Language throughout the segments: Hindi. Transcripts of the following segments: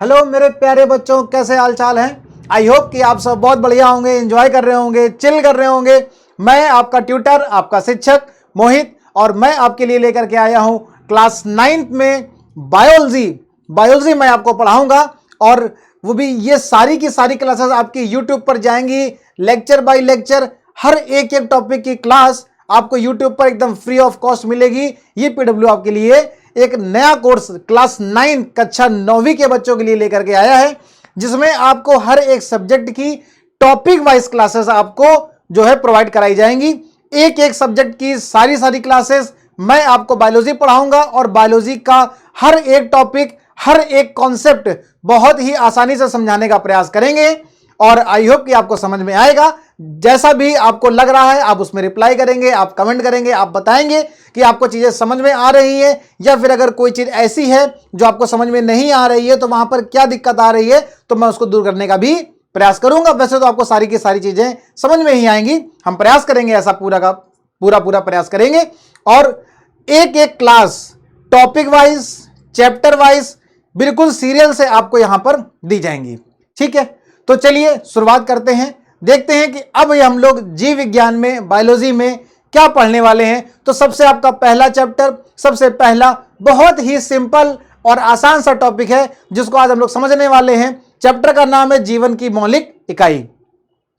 हेलो मेरे प्यारे बच्चों, कैसे हाल चाल हैं। आई होप कि आप सब बहुत बढ़िया होंगे, एंजॉय कर रहे होंगे, चिल कर रहे होंगे। मैं आपका ट्यूटर, आपका शिक्षक मोहित, और मैं आपके लिए लेकर के आया हूं क्लास 9th में बायोलॉजी मैं आपको पढ़ाऊंगा। और वो भी ये सारी की सारी क्लासेस आपकी यूट्यूब पर जाएंगी, लेक्चर बाय लेक्चर। हर एक एक टॉपिक की क्लास आपको यूट्यूब पर एकदम फ्री ऑफ कॉस्ट मिलेगी। ये पीडब्ल्यू आपके लिए एक नया कोर्स क्लास 9 कक्षा 9वीं के बच्चों के लिए लेकर के आया है, जिसमें आपको हर एक सब्जेक्ट की टॉपिक वाइज क्लासेस आपको जो है प्रोवाइड कराई जाएंगी। एक एक सब्जेक्ट की सारी क्लासेस मैं आपको बायोलॉजी पढ़ाऊंगा, और बायोलॉजी का हर एक टॉपिक, हर एक कॉन्सेप्ट बहुत ही आसानी से समझाने का प्रयास करेंगे। और आई होप कि आपको समझ में आएगा। जैसा भी आपको लग रहा है आप उसमें रिप्लाई करेंगे, आप कमेंट करेंगे, आप बताएंगे कि आपको चीजें समझ में आ रही है, या फिर अगर कोई चीज ऐसी है जो आपको समझ में नहीं आ रही है तो वहां पर क्या दिक्कत आ रही है, तो मैं उसको दूर करने का भी प्रयास करूंगा। वैसे तो आपको सारी की सारी चीजें समझ में ही आएंगी, हम प्रयास करेंगे, ऐसा पूरा प्रयास करेंगे। और एक एक class topic wise, chapter wise, बिल्कुल सीरियल से आपको यहां पर दी जाएंगी। ठीक है, तो चलिए शुरुआत करते हैं। देखते हैं कि अब हम लोग जीव विज्ञान में, बायोलॉजी में क्या पढ़ने वाले हैं। तो सबसे आपका पहला चैप्टर, सबसे पहला बहुत ही सिंपल और आसान सा टॉपिक है जिसको आज हम लोग समझने वाले हैं। चैप्टर का नाम है जीवन की मौलिक इकाई।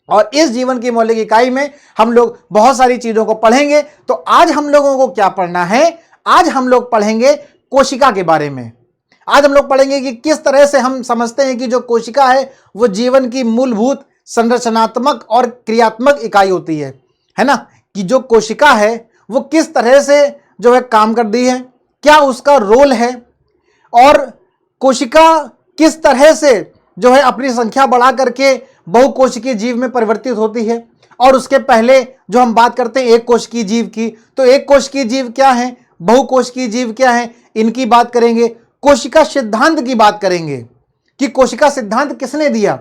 और इस जीवन की मौलिक इकाई में हम लोग बहुत सारी चीजों को पढ़ेंगे। तो आज हम लोगों को क्या पढ़ना है? आज हम लोग पढ़ेंगे कोशिका के बारे में। आज हम लोग पढ़ेंगे कि किस तरह से हम समझते हैं कि जो कोशिका है वो जीवन की मूलभूत संरचनात्मक और क्रियात्मक इकाई होती है ना। कि जो कोशिका है वो किस तरह से जो है काम करती है, क्या उसका रोल है, और कोशिका किस तरह से जो है अपनी संख्या बढ़ा करके बहुकोशिकीय जीव में परिवर्तित होती है। और उसके पहले जो हम बात करते हैं एक कोशिकीय जीव की, तो एक कोशिकीय जीव क्या है, बहुकोशिकीय जीव क्या है, इनकी बात करेंगे। कोशिका सिद्धांत की बात करेंगे कि कोशिका सिद्धांत किसने दिया,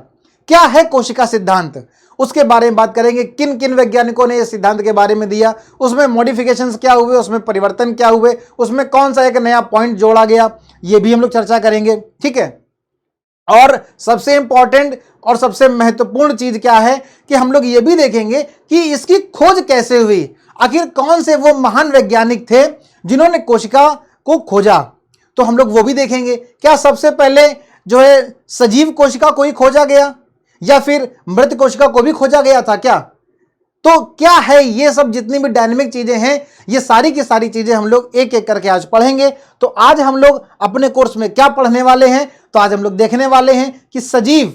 क्या है कोशिका सिद्धांत, उसके बारे में बात करेंगे। किन किन वैज्ञानिकों ने इस सिद्धांत के बारे में दिया, उसमें मॉडिफिकेशंस क्या हुए, उसमें परिवर्तन क्या हुए, उसमें कौन सा एक नया पॉइंट जोड़ा गया, ये भी हम लोग चर्चा करेंगे। ठीक है, और सबसे इंपॉर्टेंट और सबसे महत्वपूर्ण चीज क्या है कि हम लोग ये भी देखेंगे कि इसकी खोज कैसे हुई। आखिर कौन से वो महान वैज्ञानिक थे जिन्होंने कोशिका को खोजा, तो हम लोग वो भी देखेंगे। क्या सबसे पहले जो है सजीव कोशिका को ही खोजा गया, या फिर मृत कोशिका को भी खोजा गया था क्या? तो क्या है ये सब जितनी भी डायनेमिक चीजें हैं, ये सारी की सारी चीजें हम लोग एक एक करके आज पढ़ेंगे। तो आज हम लोग अपने कोर्स में क्या पढ़ने वाले हैं? तो आज हम लोग देखने वाले हैं कि सजीव,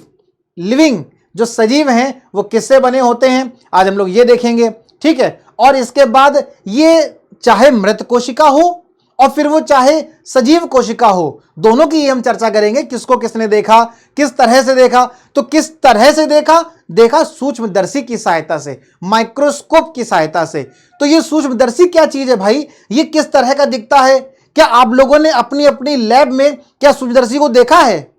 लिविंग, जो सजीव हैं वो किससे बने होते हैं, आज हम लोग ये देखेंगे। ठीक है, और इसके बाद ये चाहे मृत कोशिका हो और फिर वो चाहे सजीव कोशिका हो, दोनों की हम चर्चा करेंगे। किसको किसने देखा, किस तरह से देखा। तो किस तरह से देखा सूक्ष्मदर्शी की सहायता से, माइक्रोस्कोप की सहायता से। तो ये सूक्ष्मदर्शी क्या चीज है भाई, ये किस तरह का दिखता है? क्या आप लोगों ने अपनी अपनी लैब में क्या सूक्ष्मदर्शी को देखा है?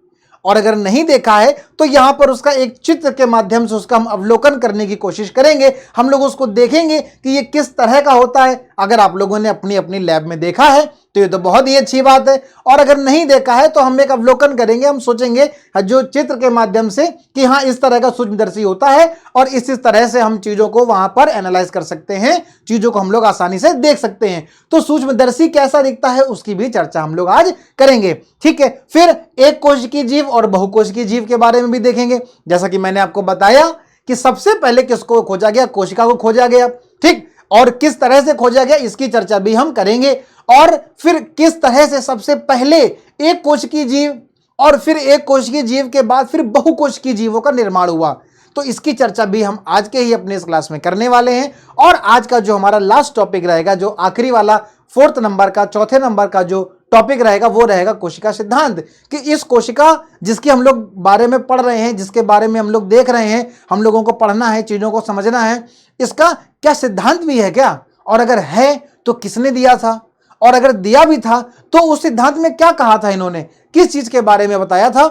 और अगर नहीं देखा है तो यहां पर उसका एक चित्र के माध्यम से उसका हम अवलोकन करने की कोशिश करेंगे। हम लोग उसको देखेंगे कि ये किस तरह का होता है। अगर आप लोगों ने अपनी अपनी लैब में देखा है तो ये तो बहुत ही अच्छी बात है, और अगर नहीं देखा है तो हम एक अवलोकन करेंगे। हम सोचेंगे जो चित्र के माध्यम से कि हाँ इस तरह का सूक्ष्मदर्शी होता है, और इस तरह से हम चीजों को वहां पर एनालाइज कर सकते हैं, चीजों को हम लोग आसानी से देख सकते हैं। तो सूक्ष्मदर्शी कैसा दिखता है उसकी भी चर्चा हम लोग आज करेंगे। ठीक है, फिर एक कोशिकीय जीव और बहुकोशिकीय जीव के बारे में भी देखेंगे। जैसा कि मैंने आपको बताया कि सबसे पहले किसको खोजा गया, कोशिका को खोजा गया। ठीक, और किस तरह से खोजा गया इसकी चर्चा भी हम करेंगे। और फिर किस तरह से सबसे पहले एक कोशिकीय जीव और फिर एक कोशिकीय जीव के बाद फिर बहुकोशिकीय जीवों का निर्माण हुआ, तो इसकी चर्चा भी हम आज के ही अपने इस क्लास में करने वाले हैं। और आज का जो हमारा लास्ट टॉपिक रहेगा, जो आखिरी वाला 4th नंबर का, चौथे नंबर का जो टॉपिक रहेगा, वो रहेगा कोशिका सिद्धांत। कि इस कोशिका जिसके हम लोग बारे में पढ़ रहे हैं, जिसके बारे में हम लोग देख रहे हैं, हम लोगों को पढ़ना है, चीजों को समझना है, इसका क्या सिद्धांत भी है क्या, और अगर है तो किसने दिया था, और अगर दिया भी था तो उस सिद्धांत में क्या कहा था, इन्होंने किस चीज के बारे में बताया था।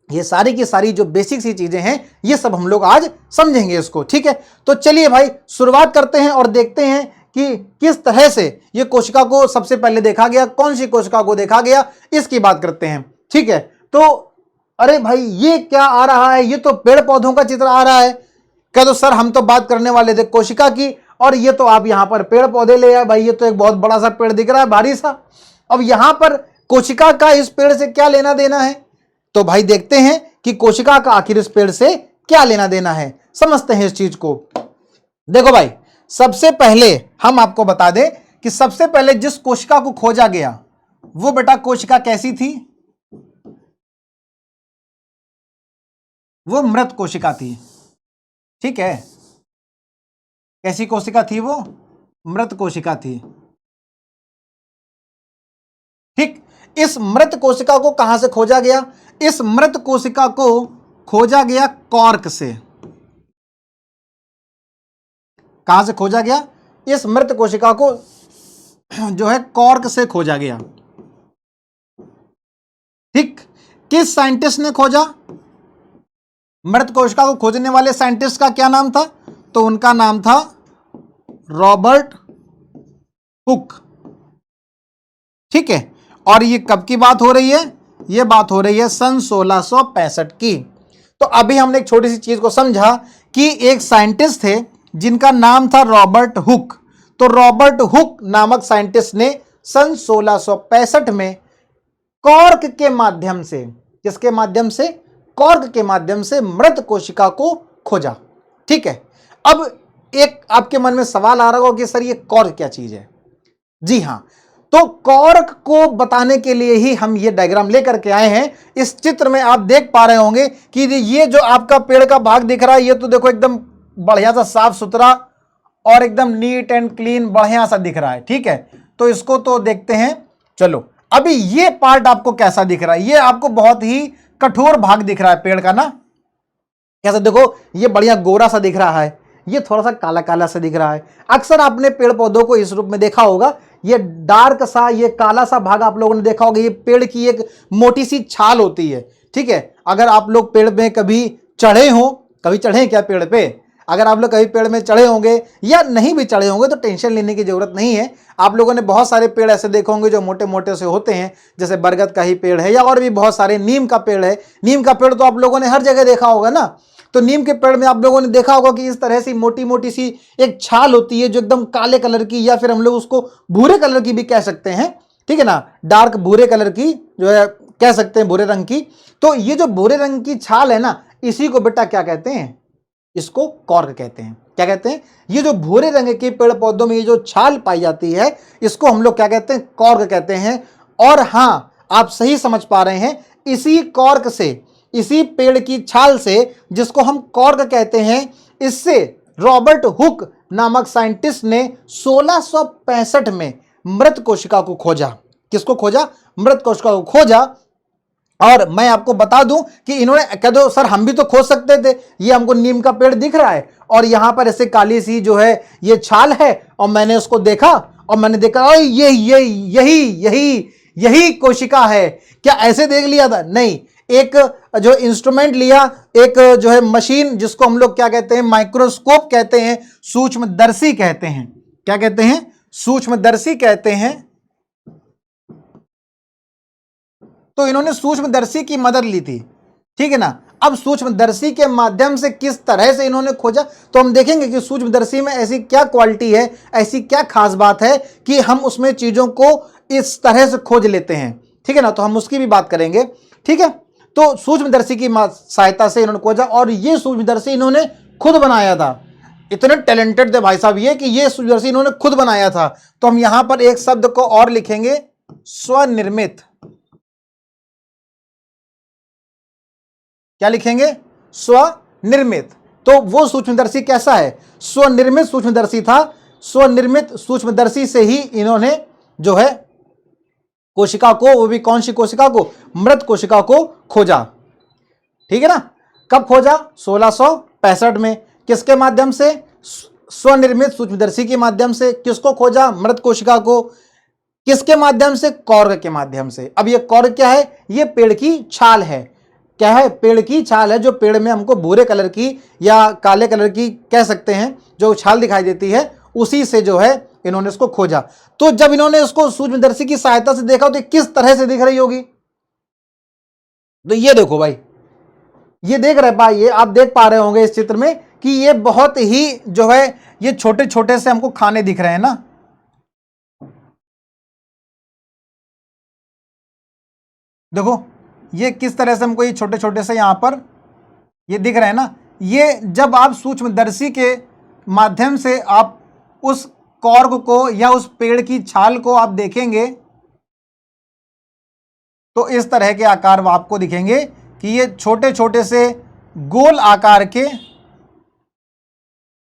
ये सारी की सारी जो बेसिक सी चीजें हैं ये सब हम लोग आज समझेंगे इसको। ठीक है, तो चलिए भाई शुरुआत करते हैं और देखते हैं कि किस तरह से ये कोशिका को सबसे पहले देखा गया, कौन सी कोशिका को देखा गया, इसकी बात करते हैं। ठीक है, तो अरे भाई ये क्या आ रहा है, ये तो पेड़ पौधों का चित्र आ रहा है। कह दो सर हम तो बात करने वाले थे कोशिका की, और ये तो आप यहां पर पेड़ पौधे ले आए। भाई ये तो एक बहुत बड़ा सा पेड़ दिख रहा है, भारी सा। अब यहां पर कोशिका का इस पेड़ से क्या लेना देना है, तो भाई देखते हैं कि कोशिका का आखिर इस पेड़ से क्या लेना देना है, समझते हैं इस चीज को। देखो भाई, सबसे पहले हम आपको बता दें कि सबसे पहले जिस कोशिका को खोजा गया वो बेटा कोशिका कैसी थी, वो मृत कोशिका थी। ठीक है, कैसी कोशिका थी वो, मृत कोशिका थी। ठीक, इस मृत कोशिका को कहां से खोजा गया, इस मृत कोशिका को खोजा गया कॉर्क से। कहां से खोजा गया, इस मृत कोशिका को जो है कॉर्क से खोजा गया। ठीक, किस साइंटिस्ट ने खोजा, मृत कोशिका को खोजने वाले साइंटिस्ट का क्या नाम था, तो उनका नाम था रॉबर्ट हुक। ठीक है, और ये कब की बात हो रही है, ये बात हो रही है सन 1665 की। तो अभी हमने एक छोटी सी चीज को समझा कि एक साइंटिस्ट थे जिनका नाम था रॉबर्ट हुक। तो रॉबर्ट हुक नामक साइंटिस्ट ने सन 1665 में कॉर्क के माध्यम से, किसके माध्यम से, कॉर्क के माध्यम से मृत कोशिका को खोजा। ठीक है, अब एक आपके मन में सवाल आ रहा होगा कि सर ये कॉर्क क्या चीज है। जी हां, तो कॉर्क को बताने के लिए ही हम ये डायग्राम लेकर के आए हैं। इस चित्र में आप देख पा रहे होंगे कि ये जो आपका पेड़ का भाग दिख रहा है, ये तो देखो एकदम बढ़िया सा साफ सुथरा और एकदम नीट एंड क्लीन बढ़िया सा दिख रहा है। ठीक है, तो इसको तो देखते हैं। चलो, अभी ये पार्ट आपको कैसा दिख रहा है, ये आपको बहुत ही कठोर भाग दिख रहा है पेड़ का ना। कैसा, देखो ये बढ़िया गोरा सा दिख रहा है, ये थोड़ा सा काला काला सा दिख रहा है। अक्सर आपने पेड़ पौधों को इस रूप में देखा होगा, ये डार्क सा, ये काला सा भाग आप लोगों ने देखा होगा, ये पेड़ की एक मोटी सी छाल होती है। ठीक है, अगर आप लोग पेड़ में कभी चढ़े हो, कभी चढ़े हैं क्या पेड़ पे, अगर आप लोग कभी पेड़ में चढ़े होंगे या नहीं भी चढ़े होंगे तो टेंशन लेने की जरूरत नहीं है। आप लोगों ने बहुत सारे पेड़ ऐसे देखे होंगे जो मोटे मोटे से होते हैं, जैसे बरगद का ही पेड़ है या और भी बहुत सारे, नीम का पेड़ है। नीम का पेड़ तो आप लोगों ने हर जगह देखा होगा ना। तो नीम के पेड़ में आप लोगों ने देखा होगा कि इस तरह से मोटी मोटी सी एक छाल होती है जो एकदम काले कलर की, या फिर हम लोग उसको भूरे कलर की भी कह सकते हैं। ठीक है ना, डार्क भूरे कलर की जो है कह सकते हैं, भूरे रंग की। तो ये जो भूरे रंग की छाल है ना, इसी को बेटा क्या कहते हैं, इसको कॉर्क कहते हैं। क्या कहते हैं, ये जो भूरे रंग के पेड़ पौधों में ये जो छाल पाई जाती है, इसको हम लोग क्या कहते हैं, कॉर्क कहते हैं। और हां, आप सही समझ पा रहे हैं, इसी कॉर्क से, इसी पेड़ की छाल से जिसको हम कॉर्क कहते हैं, इससे रॉबर्ट हुक नामक साइंटिस्ट ने 1665 में मृत कोशिका को खोजा। किसको खोजा, मृत कोशिका को खोजा। और मैं आपको बता दूं कि इन्होंने कह दो सर हम भी तो खोज सकते थे, ये हमको नीम का पेड़ दिख रहा है और यहां पर ऐसे काली सी जो है ये छाल है, और मैंने उसको देखा और मैंने देखा ये यही यही यही कोशिका है। क्या ऐसे देख लिया था, नहीं, एक जो इंस्ट्रूमेंट लिया, एक जो है मशीन, जिसको हम लोग क्या कहते हैं, माइक्रोस्कोप कहते हैं, सूक्ष्मदर्शी कहते हैं। क्या कहते हैं, सूक्ष्मदर्शी कहते हैं। तो इन्होंने सूक्ष्मदर्शी की मदद ली थी। ठीक है ना, अब सूक्ष्मदर्शी के माध्यम से किस तरह से इन्होंने खोजा, तो हम देखेंगे कि सूक्ष्मदर्शी में ऐसी क्या क्वालिटी है, ऐसी क्या खास बात है कि हम उसमें चीजों को इस तरह से खोज लेते हैं। ठीक है ना, तो हम उसकी भी बात करेंगे। ठीक है, तो सूक्ष्मदर्शी की सहायता से इन्होंने खोजा, और ये सूक्ष्मदर्शी इन्होंने खुद बनाया था। इतने टैलेंटेड थे भाई साहब ये कि ये सूक्ष्मदर्शी इन्होंने खुद बनाया था। तो हम यहां पर एक शब्द को और लिखेंगे, स्वनिर्मित। क्या लिखेंगे, स्वनिर्मित। तो वो सूक्ष्मदर्शी कैसा है, स्वनिर्मित सूक्ष्मदर्शी था। स्वनिर्मित सूक्ष्मदर्शी से ही इन्होंने जो है कोशिका को, वो भी कौन सी कोशिका को, मृत कोशिका को खोजा। ठीक है ना, कब खोजा, 1665 में। किसके माध्यम से, स्वनिर्मित सूक्ष्मदर्शी के माध्यम से। किसको खोजा, मृत कोशिका को। किसके माध्यम से, कॉर्क के माध्यम से। अब ये कॉर्क क्या है, ये पेड़ की छाल है। क्या है, पेड़ की छाल है, जो पेड़ में हमको भूरे कलर की या काले कलर की कह सकते हैं, जो छाल दिखाई देती है, उसी से जो है इन्होंने इसको खोजा। तो जब इन्होंने इसको सूक्ष्मदर्शी की सहायता से देखा तो किस तरह से दिख रही होगी, तो ये देखो भाई, ये देख रहे पाइए, आप देख पा रहे होंगे इस चित्र में कि ये बहुत ही जो है ये छोटे छोटे से हमको खाने दिख रहे हैं ना। देखो ये किस तरह से हमको ये छोटे छोटे से यहां पर ये दिख रहे हैं ना। ये जब आप सूक्ष्मदर्शी के माध्यम से आप उस कॉर्क को या उस पेड़ की छाल को आप देखेंगे तो इस तरह के आकार आपको दिखेंगे कि ये छोटे छोटे से गोल आकार के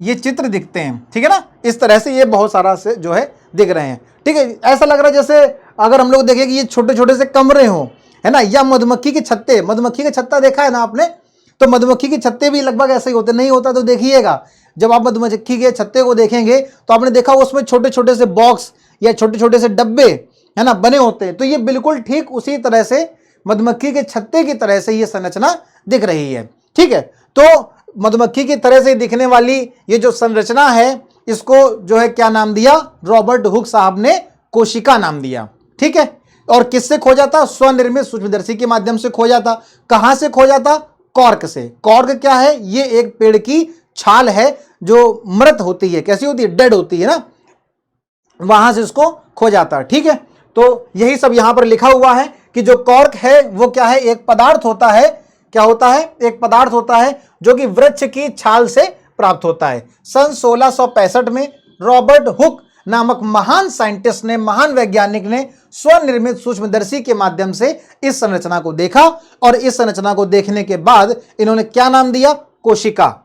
ये चित्र दिखते हैं, ठीक है ना। इस तरह से ये बहुत सारा से जो है दिख रहे हैं, ठीक है। ऐसा लग रहा है जैसे अगर हम लोग देखें कि ये छोटे छोटे से कमरे हों, है ना, या मधुमक्खी के छत्ते, मधुमक्खी के छत्ता देखा है ना आपने, तो मधुमक्खी के छत्ते भी लगभग ऐसे ही होते, नहीं होता तो देखिएगा जब आप मधुमक्खी के छत्ते को देखेंगे तो आपने देखा उसमें छोटे छोटे से बॉक्स या छोटे छोटे से डब्बे, है ना, बने होते हैं। तो ये बिल्कुल ठीक उसी तरह से मधुमक्खी के छत्ते की तरह से ये संरचना दिख रही है, ठीक है। तो मधुमक्खी की तरह से दिखने वाली ये जो संरचना है इसको जो है क्या नाम दिया, रॉबर्ट हुक साहब ने कोशिका नाम दिया, ठीक है। और किससे खोजा था, स्वनिर्मित सूक्ष्मदर्शी के माध्यम से खोजा था। कहां से खोजा था, कॉर्क से। कॉर्क क्या है, ये एक पेड़ की छाल है जो मृत होती है, कैसी होती है, डेड होती है ना, वहां से इसको खोजा था, ठीक है। तो यही सब यहां पर लिखा हुआ है कि जो कॉर्क है वो क्या है, एक पदार्थ होता है, क्या होता है, एक पदार्थ होता है जो कि वृक्ष की छाल से प्राप्त होता है। सन 1665 में रॉबर्ट हुक नामक महान साइंटिस्ट ने, महान वैज्ञानिक ने स्वनिर्मित सूक्ष्मदर्शी के माध्यम से इस संरचना को देखा और इस संरचना को देखने के बाद इन्होंने क्या नाम दिया, कोशिका,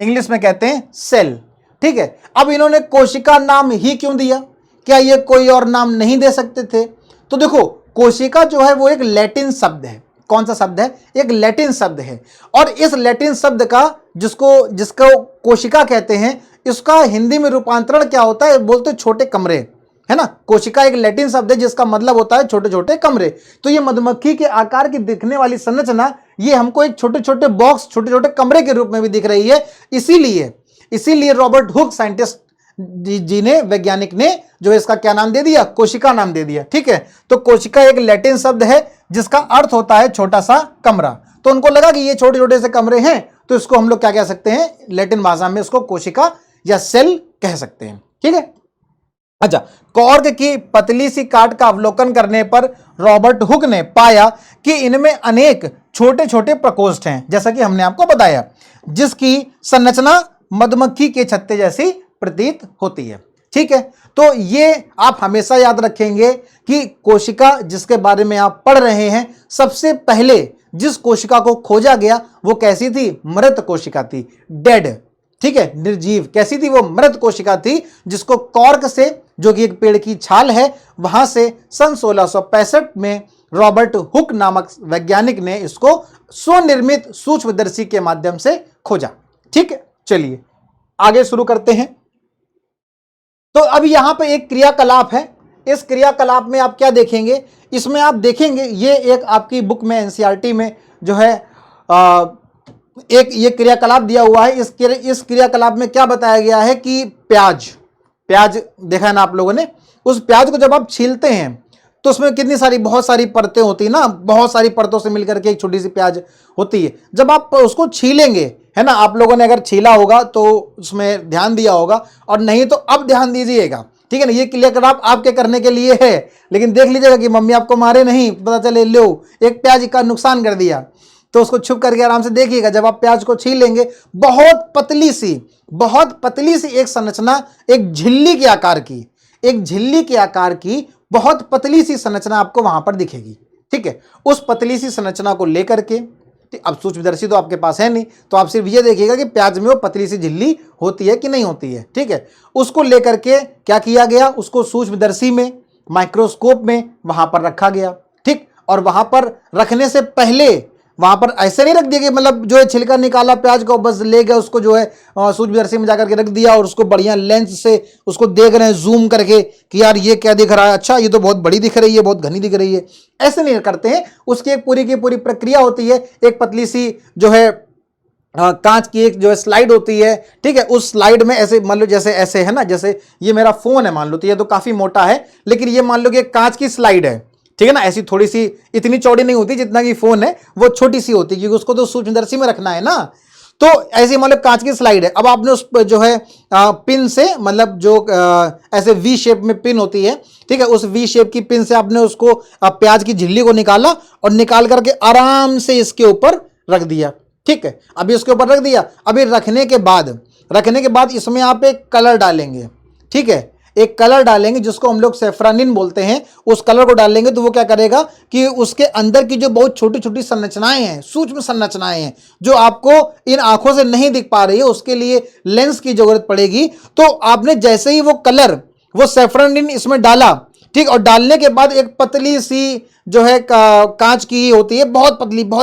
इंग्लिश में कहते हैं सेल, ठीक है। अब इन्होंने कोशिका नाम ही क्यों दिया, क्या ये कोई और नाम नहीं दे सकते थे। तो देखो कोशिका जो है वो एक लैटिन शब्द है। कौन सा शब्द है, एक लैटिन शब्द है। और इस लैटिन शब्द का जिसको कोशिका कहते हैं, इसका हिंदी में रूपांतरण क्या होता है, बोलते छोटे कमरे, है ना। कोशिका एक लैटिन शब्द है जिसका मतलब होता है छोटे छोटे कमरे। तो ये मधुमक्खी के आकार की दिखने वाली संरचना ये हमको एक छोटे छोटे बॉक्स, छोटे छोटे कमरे के रूप में भी दिख रही है। इसीलिए रॉबर्ट हुक साइंटिस्ट जी ने, वैज्ञानिक ने जो इसका क्या नाम दे दिया, कोशिका नाम दे दिया, ठीक है। तो कोशिका एक लैटिन शब्द है जिसका अर्थ होता है छोटा सा कमरा। तो उनको लगा कि ये छोटे छोटे से कमरे हैं तो इसको हम लोग क्या कह सकते हैं, लैटिन भाषा में इसको कोशिका या सेल कह सकते हैं, ठीक है। अच्छा, कॉर्क की पतली सी काट का अवलोकन करने पर रॉबर्ट हुक ने पाया कि इनमें अनेक छोटे छोटे प्रकोष्ठ हैं, जैसा कि हमने आपको बताया, जिसकी संरचना मधुमक्खी के छत्ते जैसी प्रतीत होती है, ठीक है। तो ये आप हमेशा याद रखेंगे कि कोशिका जिसके बारे में आप पढ़ रहे हैं, सबसे पहले जिस कोशिका को खोजा गया वो कैसी थी, मृत कोशिका थी, डेड, ठीक है, निर्जीव। कैसी थी वो, मृत कोशिका थी, जिसको कॉर्क से, जो कि एक पेड़ की छाल है, वहां से सन 1665 में रॉबर्ट हुक नामक वैज्ञानिक ने इसको स्वनिर्मित सूक्ष्मदर्शी के माध्यम से खोजा, ठीक है। चलिए आगे शुरू करते हैं। तो अब यहां पे एक क्रियाकलाप है। इस क्रियाकलाप में आप क्या देखेंगे, इसमें आप देखेंगे ये एक आपकी बुक में एनसीईआरटी में जो है एक ये क्रियाकलाप दिया हुआ है। इस क्रियाकलाप में क्या बताया गया है कि प्याज देखा है ना आप लोगों ने, उस प्याज को जब आप छीलते हैं तो उसमें कितनी सारी, बहुत सारी परतें होती है ना, बहुत सारी परतों से मिलकर के एक छोटी सी प्याज होती है। जब आप उसको छीलेंगे, है ना, आप लोगों ने अगर छीला होगा तो उसमें ध्यान दिया होगा, और नहीं तो अब ध्यान दीजिएगा, ठीक है ना। ये क्रियाकलाप आपके करने के लिए है, लेकिन देख लीजिएगा कि मम्मी आपको मारे नहीं, पता चले लो एक प्याज का नुकसान कर दिया, तो उसको छुप करके आराम से देखिएगा। जब आप प्याज को छील लेंगे, बहुत पतली सी एक संरचना, एक झिल्ली के आकार की बहुत पतली सी संरचना आपको वहां पर दिखेगी, ठीक है। उस पतली सी संरचना को लेकर के, अब सूक्ष्मदर्शी तो आपके पास है नहीं, तो आप सिर्फ ये देखिएगा कि प्याज में वो पतली सी झिल्ली होती है कि नहीं होती है, ठीक है। उसको लेकर के क्या किया गया, उसको सूक्ष्मदर्शी में, माइक्रोस्कोप में वहां पर रखा गया, ठीक। और वहां पर रखने से पहले वहां पर ऐसे नहीं रख दिया कि मतलब जो है छिलका निकाला प्याज को, बस ले गया उसको जो है सूक्ष्मदर्शी में जाकर के रख दिया और उसको बढ़िया लेंस से उसको देख रहे हैं जूम करके कि यार ये क्या दिख रहा है, अच्छा ये तो बहुत बड़ी दिख रही है, बहुत घनी दिख रही है। ऐसे नहीं करते हैं, उसकी एक पूरी की पूरी प्रक्रिया होती है। एक पतली सी जो है कांच की एक जो है स्लाइड होती है, ठीक है। उस स्लाइड में ऐसे मान लो, जैसे ऐसे है ना, जैसे ये मेरा फोन है मान लो, तो ये तो काफी मोटा है, लेकिन ये मान लो कि एक कांच की स्लाइड है, ठीक है ना। ऐसी थोड़ी सी, इतनी चौड़ी नहीं होती जितना कि फोन है, वो छोटी सी होती है, क्योंकि उसको तो सूक्ष्मदर्शी में रखना है ना। तो ऐसी मतलब कांच की स्लाइड है। अब आपने उस पर जो है पिन से, मतलब जो ऐसे वी शेप में पिन होती है, ठीक है, उस वी शेप की पिन से आपने उसको प्याज की झिल्ली को निकाला और निकाल करके आराम से इसके ऊपर रख दिया। ठीक है, अभी इसके ऊपर रख दिया। अभी रखने के बाद इसमें आप एक कलर डालेंगे। ठीक है, एक कलर डालेंगे जिसको हम लोग सेफ्रानिन बोलते हैं। उस कलर को डालेंगे तो वो क्या करेगा कि उसके अंदर की जो बहुत छोटी छोटी संरचनाएं हैं, सूक्ष्म संरचनाएं हैं, जो आपको इन आंखों से नहीं दिख पा रही है, उसके लिए लेंस की जरूरत पड़ेगी। तो आपने जैसे ही वो कलर, वो सेफ्रानिन इसमें डाला, ठीक, और डालने के बाद एक पतली सी जो है कांच की होती है, बहुत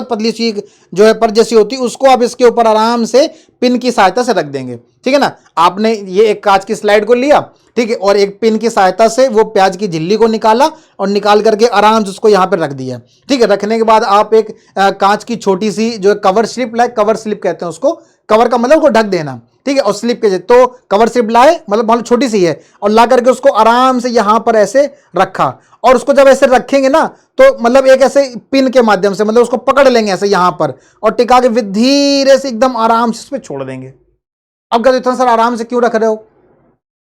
पतली सी जो है पर जैसी होती है, उसको आप इसके ऊपर आराम से पिन की सहायता से रख देंगे। ठीक है ना। आपने ये एक कांच की स्लाइड को लिया, ठीक है, और एक पिन की सहायता से वो प्याज की झिल्ली को निकाला और निकाल करके आराम से उसको यहां पर रख दिया। ठीक है, रखने के बाद आप एक कांच की छोटी सी जो कवर स्लिप लाए, कवर स्लिप कहते हैं उसको, कवर का मतलब उसको ढक देना। ठीक है, और स्लिप के तो कवर स्लिप लाए, मतलब बहुत छोटी सी है, और ला करके उसको आराम से यहां पर ऐसे रखा। और उसको जब ऐसे रखेंगे ना, तो मतलब एक ऐसे पिन के माध्यम से, मतलब उसको पकड़ लेंगे ऐसे यहां पर और टिका के धीरे से एकदम आराम से उसमें छोड़ देंगे। अब कहते इतना सर आराम से क्यों रख रहे हो?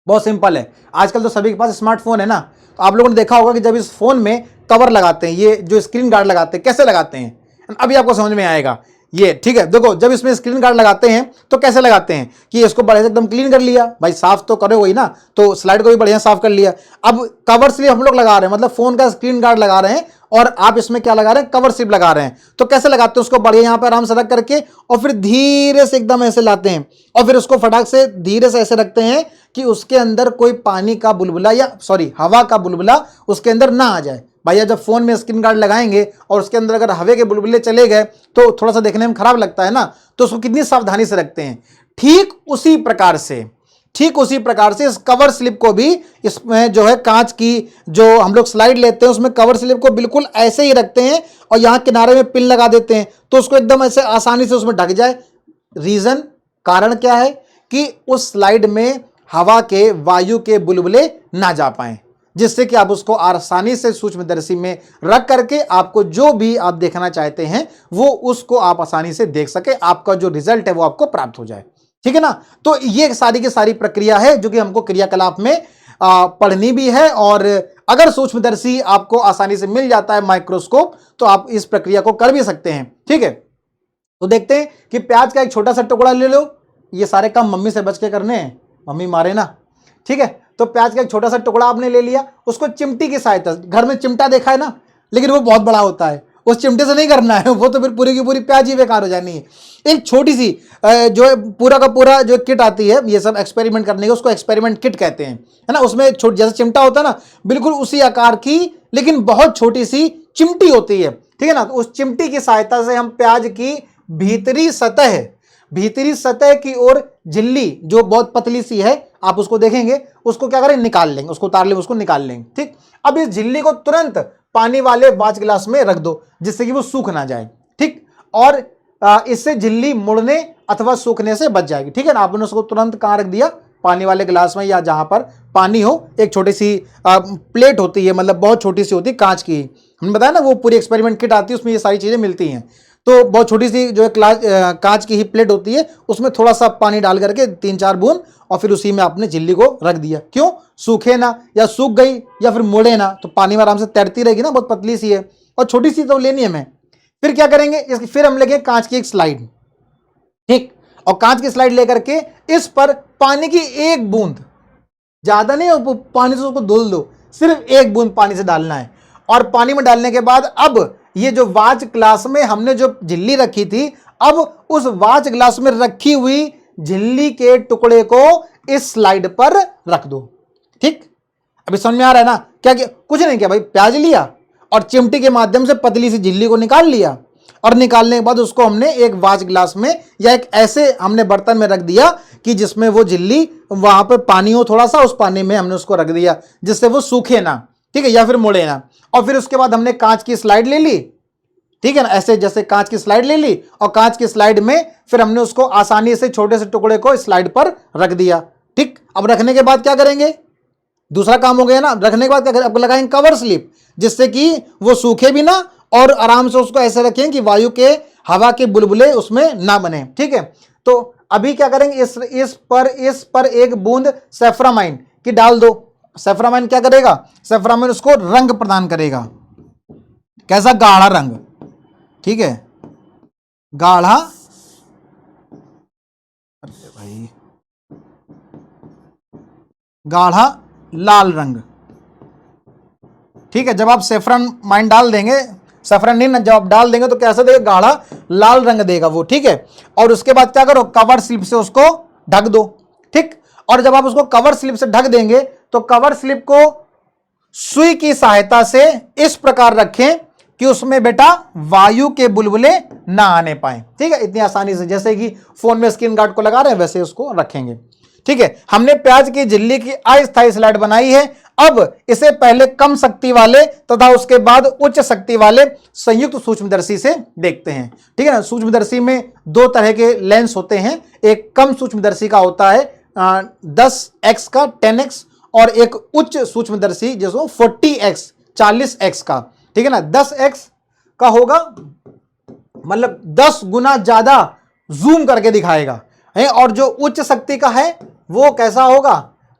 बहुत सिंपल है, आजकल तो सभी के पास स्मार्टफोन है ना। तो आप लोगों ने देखा होगा कि जब इस फोन में कवर लगाते हैं, ये जो स्क्रीन गार्ड लगाते हैं, कैसे लगाते हैं, अभी आपको समझ में आएगा ये। ठीक है, देखो जब इसमें स्क्रीन गार्ड लगाते हैं तो कैसे लगाते हैं कि इसको बढ़िया से एकदम क्लीन कर लिया, भाई साफ तो करो वही ना, तो स्लाइड को भी बढ़िया साफ कर लिया। अब कवर स्लिप हम लोग लगा रहे हैं, मतलब फोन का स्क्रीन गार्ड लगा रहे हैं, और आप इसमें क्या लगा रहे हैं, कवर स्लिप लगा रहे हैं। तो कैसे लगाते हैं उसको, बढ़िया यहां पर आराम से रख करके और फिर धीरे से एकदम ऐसे लाते हैं, और फिर उसको फटाक से धीरे से ऐसे रखते हैं कि उसके अंदर कोई पानी का बुलबुला या हवा का बुलबुला उसके अंदर ना आ जाए। भैया जब फोन में स्क्रीन गार्ड लगाएंगे और उसके अंदर अगर हवा के बुलबुले चले गए तो थोड़ा सा देखने में खराब लगता है ना, तो उसको कितनी सावधानी से रखते हैं। ठीक उसी प्रकार से इस कवर स्लिप को भी, इसमें जो है कांच की जो हम लोग स्लाइड लेते हैं उसमें कवर स्लिप को बिल्कुल ऐसे ही रखते हैं और यहां किनारे में पिन लगा देते हैं, तो उसको एकदम ऐसे आसानी से उसमें ढक जाए। रीजन, कारण क्या है कि उस स्लाइड में हवा के, वायु के बुलबुले ना जा पाए, जिससे कि आप उसको आसानी से सूक्ष्मदर्शी में रख करके आपको जो भी आप देखना चाहते हैं वो उसको आप आसानी से देख सके, आपका जो रिजल्ट है वो आपको प्राप्त हो जाए। ठीक है ना। तो ये सारी की सारी प्रक्रिया है जो कि हमको क्रियाकलाप में पढ़नी भी है, और अगर सूक्ष्मदर्शी आपको आसानी से मिल जाता है, माइक्रोस्कोप, तो आप इस प्रक्रिया को कर भी सकते हैं। ठीक है, तो देखते हैं कि प्याज का एक छोटा सा टुकड़ा ले लो। ये सारे काम मम्मी से बच के करने हैं, मम्मी मारे ना। ठीक है, तो प्याज का एक छोटा सा टुकड़ा आपने ले लिया, उसको चिमटी की सहायता, घर में चिमटा देखा है ना, लेकिन वो बहुत बड़ा होता है, उस चिमटे से नहीं करना है, वो तो फिर पूरी की पूरी प्याज ही बेकार हो जानी है। एक छोटी सी जो पूरा का पूरा जो किट आती है ये सब एक्सपेरिमेंट करने की, उसको एक्सपेरिमेंट किट कहते हैं, है ना। उसमें जैसे चिमटा होता है ना, बिल्कुल उसी आकार की लेकिन बहुत छोटी सी चिमटी होती है। ठीक है ना, तो उस चिमटी की सहायता से हम प्याज की भीतरी सतह की ओर झिल्ली जो बहुत पतली सी है, आप उसको देखेंगे, उसको क्या करें, निकाल लेंगे, उसको उतार लेंगे, उसको निकाल लेंगे। ठीक, अब इस झिल्ली को तुरंत पानी वाले वाच ग्लास में रख दो जिससे कि वो सूख ना जाए। ठीक, और इससे झिल्ली मुड़ने अथवा सूखने से बच जाएगी। ठीक है ना, आपने उसको तुरंत कहां रख दिया, पानी वाले गिलास में, या जहां पर पानी हो। एक छोटी सी प्लेट होती है, मतलब बहुत छोटी सी होती है कांच की, हमने बताया ना, वो पूरी एक्सपेरिमेंट किट आती है, उसमें ये सारी चीजें मिलती हैं। तो बहुत छोटी सी जो है कांच की ही प्लेट होती है, उसमें थोड़ा सा पानी डाल करके 3-4 बूंद, और फिर उसी में आपने झिल्ली को रख दिया। क्यों, सूखे ना, या सूख गई या फिर मुड़े ना, तो पानी में आराम से तैरती रहेगी ना, बहुत पतली सी है और छोटी सी तो लेनी है हमें। फिर क्या करेंगे, फिर हम लेंगे कांच की एक स्लाइड। ठीक, और कांच की स्लाइड लेकर के इस पर पानी की एक बूंद, ज्यादा नहीं पानी से उसको धुल दो, सिर्फ एक बूंद पानी से डालना है। और पानी में डालने के बाद अब ये जो वाच ग्लास में हमने जो झिल्ली रखी थी, अब उस वाच ग्लास में रखी हुई झिल्ली के टुकड़े को इस स्लाइड पर रख दो। ठीक, अभी समझ में आ रहा है ना, क्या किया, कुछ नहीं किया भाई, प्याज लिया और चिमटी के माध्यम से पतली सी झिल्ली को निकाल लिया, और निकालने के बाद उसको हमने एक वाच ग्लास में या एक ऐसे हमने बर्तन में रख दिया कि जिसमें वो झिल्ली, वहां पर पानी हो थोड़ा सा, उस पानी में हमने उसको रख दिया जिससे वो सूखे ना, ठीक है, या फिर मुड़े ना। और फिर उसके बाद हमने कांच की स्लाइड ले ली, ठीक है ना, ऐसे जैसे कांच की स्लाइड ले ली, और कांच की स्लाइड में फिर हमने उसको आसानी से छोटे से टुकड़े को स्लाइड पर रख दिया। ठीक, अब रखने के बाद क्या करेंगे, दूसरा काम हो गया ना। रखने के बाद क्या करें, आपको लगाएंगे कवर स्लिप, जिससे कि वो सूखे भी ना और आराम से उसको ऐसे रखें कि वायु के हवा के बुलबुले उसमें ना बने। ठीक है, तो अभी क्या करेंगे, इस पर एक बूंद सेफ्रामाइन की डाल दो। सेफ्रामाइन क्या करेगा, सेफ्रामाइन उसको रंग प्रदान करेगा। कैसा, गाढ़ा रंग। ठीक है, गाढ़ा, अरे भाई, गाढ़ा लाल रंग। ठीक है, जब आप सेफ्रामाइन डाल देंगे, सेफ्रानिन जब आप डाल देंगे तो कैसा देगा, गाढ़ा लाल रंग देगा वो। ठीक है, और उसके बाद क्या करो, कवर स्लिप से उसको ढक दो। ठीक, और जब आप उसको कवर स्लिप से ढक देंगे तो कवर स्लिप को सुई की सहायता से इस प्रकार रखें कि उसमें बेटा वायु के बुलबुले ना आने पाए। ठीक है, इतनी आसानी से, जैसे कि फोन में स्क्रीन गार्ड को लगा रहे हैं वैसे उसको रखेंगे। ठीक है, हमने प्याज की झिल्ली की अस्थायी स्लाइड बनाई है। अब इसे पहले कम शक्ति वाले तथा उसके बाद उच्च शक्ति वाले संयुक्त सूक्ष्मदर्शी से देखते हैं। ठीक है ना, सूक्ष्मदर्शी में दो तरह के लेंस होते हैं। एक कम सूक्ष्मदर्शी का होता है 10x का 10x, और एक उच्च सूक्ष्मदर्शी जिसको 40x 40x का। ठीक है ना, 10x का होगा मतलब 10 गुना ज्यादा जूम करके दिखाएगा है, और जो उच्च शक्ति का है वो कैसा होगा,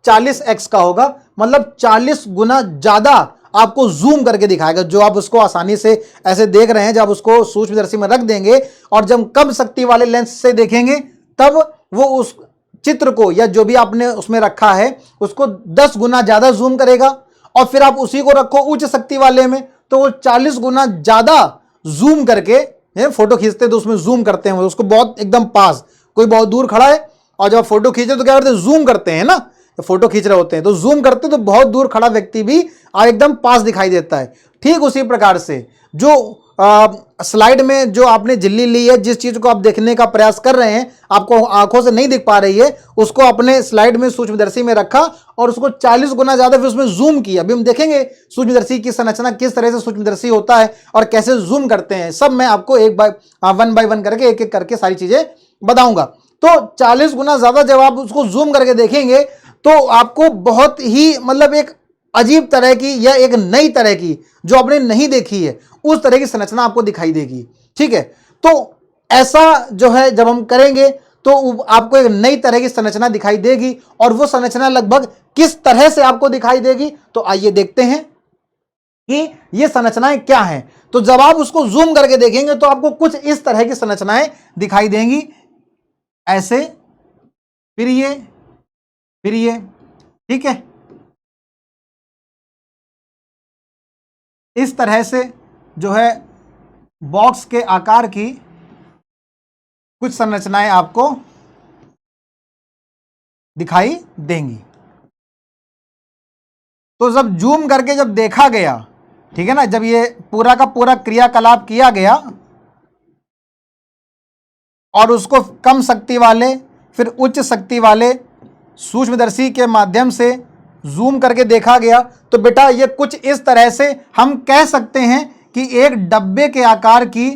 40x का होगा, मतलब 40 गुना ज्यादा आपको जूम करके दिखाएगा। जो आप उसको आसानी से ऐसे देख रहे हैं, जब उसको सूक्ष्मदर्शी में रख देंगे और जब कम शक्ति वाले लेंस से देखेंगे तब वो उस चित्र को या जो भी आपने उसमें रखा है उसको 10 गुना ज्यादा जूम करेगा, और फिर आप उसी को रखो उच्च शक्ति वाले में तो वो 40 गुना ज्यादा जूम करके, फोटो खींचते तो उसमें जूम करते हैं उसको बहुत एकदम पास, कोई बहुत दूर खड़ा है और जब फोटो खींचे तो क्या करते हैं, जूम करते हैं ना, फोटो खींच रहे होते हैं तो जूम करते तो बहुत दूर खड़ा व्यक्ति भी एकदम पास दिखाई देता है। ठीक उसी प्रकार से जो स्लाइड में जो आपने झिल्ली ली है, जिस चीज को आप देखने का प्रयास कर रहे हैं, आपको आंखों से नहीं दिख पा रही है, उसको अपने स्लाइड में सूक्ष्मदर्शी में रखा और उसको 40 गुना ज्यादा फिर उसमें जूम किया। अभी हम देखेंगे सूक्ष्मदर्शी की संरचना, किस तरह से सूक्ष्मदर्शी होता है और कैसे जूम करते हैं, सब मैं आपको वन बाय वन करके एक एक करके सारी चीजें बताऊंगा। तो 40 गुना ज्यादा जब आप उसको जूम करके देखेंगे तो आपको बहुत ही मतलब एक अजीब तरह की या एक नई तरह की जो आपने नहीं देखी है उस तरह की संरचना आपको दिखाई देगी। ठीक है, तो ऐसा जो है जब हम करेंगे तो आपको एक नई तरह की संरचना दिखाई देगी, और वो संरचना लगभग किस तरह से आपको दिखाई देगी, तो आइए देखते हैं कि ये संरचनाएं क्या हैं। तो जब आप उसको जूम करके देखेंगे तो आपको कुछ इस तरह की संरचनाएं दिखाई देंगी, ऐसे, फिर ये। ठीक है, इस तरह से जो है बॉक्स के आकार की कुछ संरचनाएं आपको दिखाई देंगी। तो जब जूम करके जब देखा गया, ठीक है ना, जब ये पूरा का पूरा क्रियाकलाप किया गया और उसको कम शक्ति वाले फिर उच्च शक्ति वाले सूक्ष्मदर्शी के माध्यम से जूम करके देखा गया, तो बेटा ये कुछ इस तरह से हम कह सकते हैं कि एक डब्बे के आकार की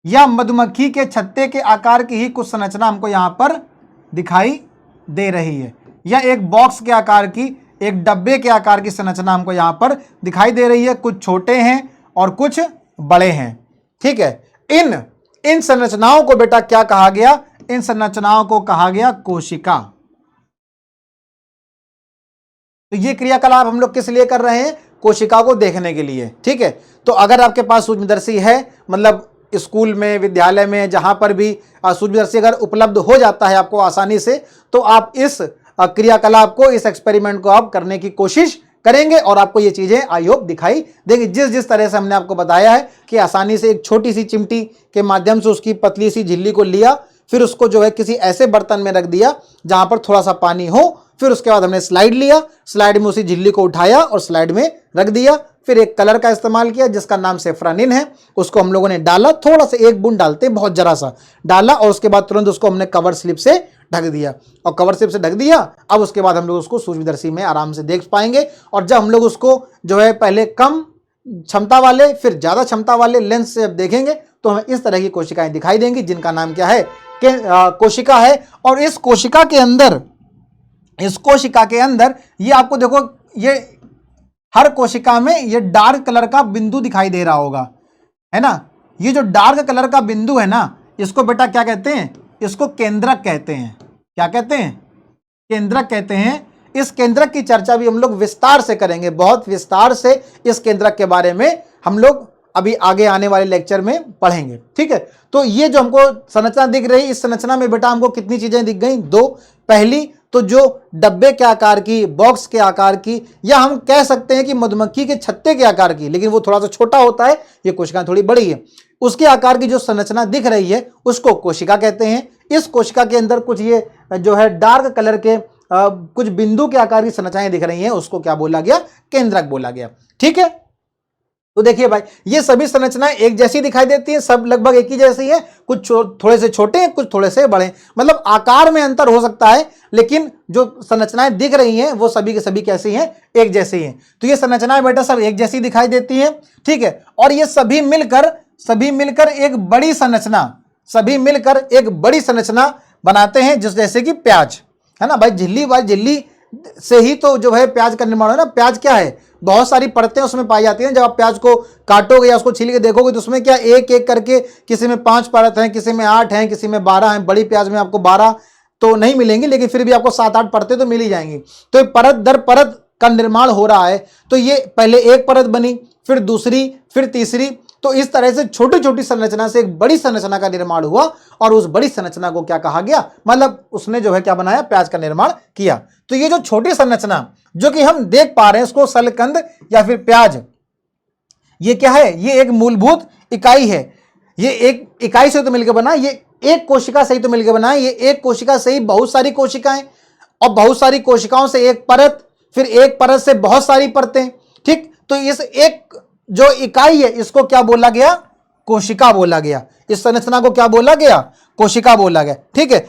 या मधुमक्खी के छत्ते के आकार की ही कुछ संरचना हमको यहां पर दिखाई दे रही है, या एक बॉक्स के आकार की, एक डब्बे के आकार की संरचना हमको यहां पर दिखाई दे रही है। कुछ छोटे हैं और कुछ बड़े हैं। ठीक है, इन संरचनाओं को बेटा क्या कहा गया, इन संरचनाओं को कहा गया कोशिका। तो ये क्रियाकलाप हम लोग किस लिए कर रहे हैं, कोशिका को देखने के लिए। ठीक है, तो अगर आपके पास सूक्ष्मदर्शी है, मतलब स्कूल में, विद्यालय में, जहां पर भी सूक्ष्मदर्शी अगर उपलब्ध हो जाता है आपको आसानी से, तो आप इस क्रियाकलाप को, इस एक्सपेरिमेंट को आप करने की कोशिश करेंगे और आपको ये चीजें आई होप दिखाई देंगी। जिस तरह से हमने आपको बताया है कि आसानी से एक छोटी सी चिमटी के माध्यम से उसकी पतली सी झिल्ली को लिया, फिर उसको जो है किसी ऐसे बर्तन में रख दिया जहां पर थोड़ा सा पानी हो, फिर उसके बाद हमने स्लाइड लिया, स्लाइड में उसी झिल्ली को उठाया और स्लाइड में रख दिया, फिर एक कलर का इस्तेमाल किया जिसका नाम सेफ्रानिन है, उसको हम लोगों ने डाला, थोड़ा सा एक बूंद डालते, बहुत जरा सा डाला, और उसके बाद तुरंत उसको हमने कवर स्लिप से ढक दिया, और कवर स्लिप से ढक दिया। अब उसके बाद हम लोग उसको सूक्ष्मदर्शी में आराम से देख पाएंगे, और जब हम लोग उसको जो है पहले कम क्षमता वाले फिर ज्यादा क्षमता वाले लेंस से देखेंगे तो हमें इस तरह की कोशिकाएं दिखाई देंगी, जिनका नाम क्या है, कोशिका है। और इस कोशिका के अंदर इस कोशिका के अंदर ये आपको देखो, ये हर कोशिका में ये डार्क कलर का बिंदु दिखाई दे रहा होगा, है ना। ये जो डार्क कलर का बिंदु है ना, इसको बेटा क्या कहते हैं, इसको केंद्रक कहते हैं। क्या कहते हैं, केंद्रक कहते हैं। इस केंद्रक की चर्चा भी हम लोग विस्तार से करेंगे, बहुत विस्तार से इस केंद्रक के बारे में हम लोग अभी आगे आने वाले लेक्चर में पढ़ेंगे, ठीक है। तो ये जो हमको संरचना दिख रही, इस संरचना में बेटा हमको कितनी चीजें दिख गई, दो। पहली तो जो डब्बे के आकार की, बॉक्स के आकार की, या हम कह सकते हैं कि मधुमक्खी के छत्ते के आकार की, लेकिन वो थोड़ा सा छोटा होता है, ये कोशिका थोड़ी बड़ी है, उसके आकार की जो संरचना दिख रही है उसको कोशिका कहते हैं। इस कोशिका के अंदर कुछ ये जो है डार्क कलर के कुछ बिंदु के आकार की संरचनाएं दिख रही हैं, उसको क्या बोला गया, केंद्रक बोला गया, ठीक है। तो देखिए भाई, ये सभी संरचनाएं एक जैसी दिखाई देती हैं, सब लगभग एक ही जैसी हैं, कुछ थोड़े से छोटे हैं, कुछ थोड़े से बड़े, मतलब आकार में अंतर हो सकता है, लेकिन जो संरचनाएं दिख रही हैं वो सभी के सभी कैसी हैं, एक जैसी हैं। तो ये संरचनाएं बेटा सब एक जैसी दिखाई देती हैं, ठीक है। और ये सभी मिलकर एक बड़ी संरचना, सभी मिलकर एक बड़ी संरचना बनाते हैं, जैसे कि प्याज, है ना भाई। झिल्ली से ही तो जो है प्याज का निर्माण है ना। प्याज क्या है, बहुत सारी परतें उसमें पाई जाती हैं। जब आप प्याज को काटोगे या उसको छील के देखोगे तो उसमें क्या एक एक करके, किसी में 5 परत हैं, किसी में 8 हैं, किसी में 12 हैं। बड़ी प्याज में आपको 12 तो नहीं मिलेंगी, लेकिन फिर भी आपको 7-8 परतें तो मिल ही जाएंगी। तो परत दर परत का निर्माण हो रहा है। तो ये पहले एक परत बनी, फिर दूसरी, फिर तीसरी, तो इस तरह से छोटी छोटी संरचना से एक बड़ी संरचना का निर्माण हुआ, और उस बड़ी संरचना को क्या कहा गया, मतलब उसने जो है क्या बनाया, प्याज का निर्माण किया। तो ये जो छोटी संरचना जो कि हम देख पा रहे हैं, इसको सलकंद या फिर प्याज, ये क्या है, ये एक मूलभूत इकाई है। ये एक इकाई से तो मिलकर बना, ये एक कोशिका से ही तो मिलकर बना है। ये एक कोशिका से ही बहुत सारी कोशिकाएं, और बहुत सारी कोशिकाओं से एक परत, फिर एक परत से बहुत सारी परतें, ठीक। तो इस एक जो इकाई है इसको क्या बोला गया, कोशिका बोला गया। इस संरचना को क्या बोला गया, कोशिका बोला गया, ठीक है।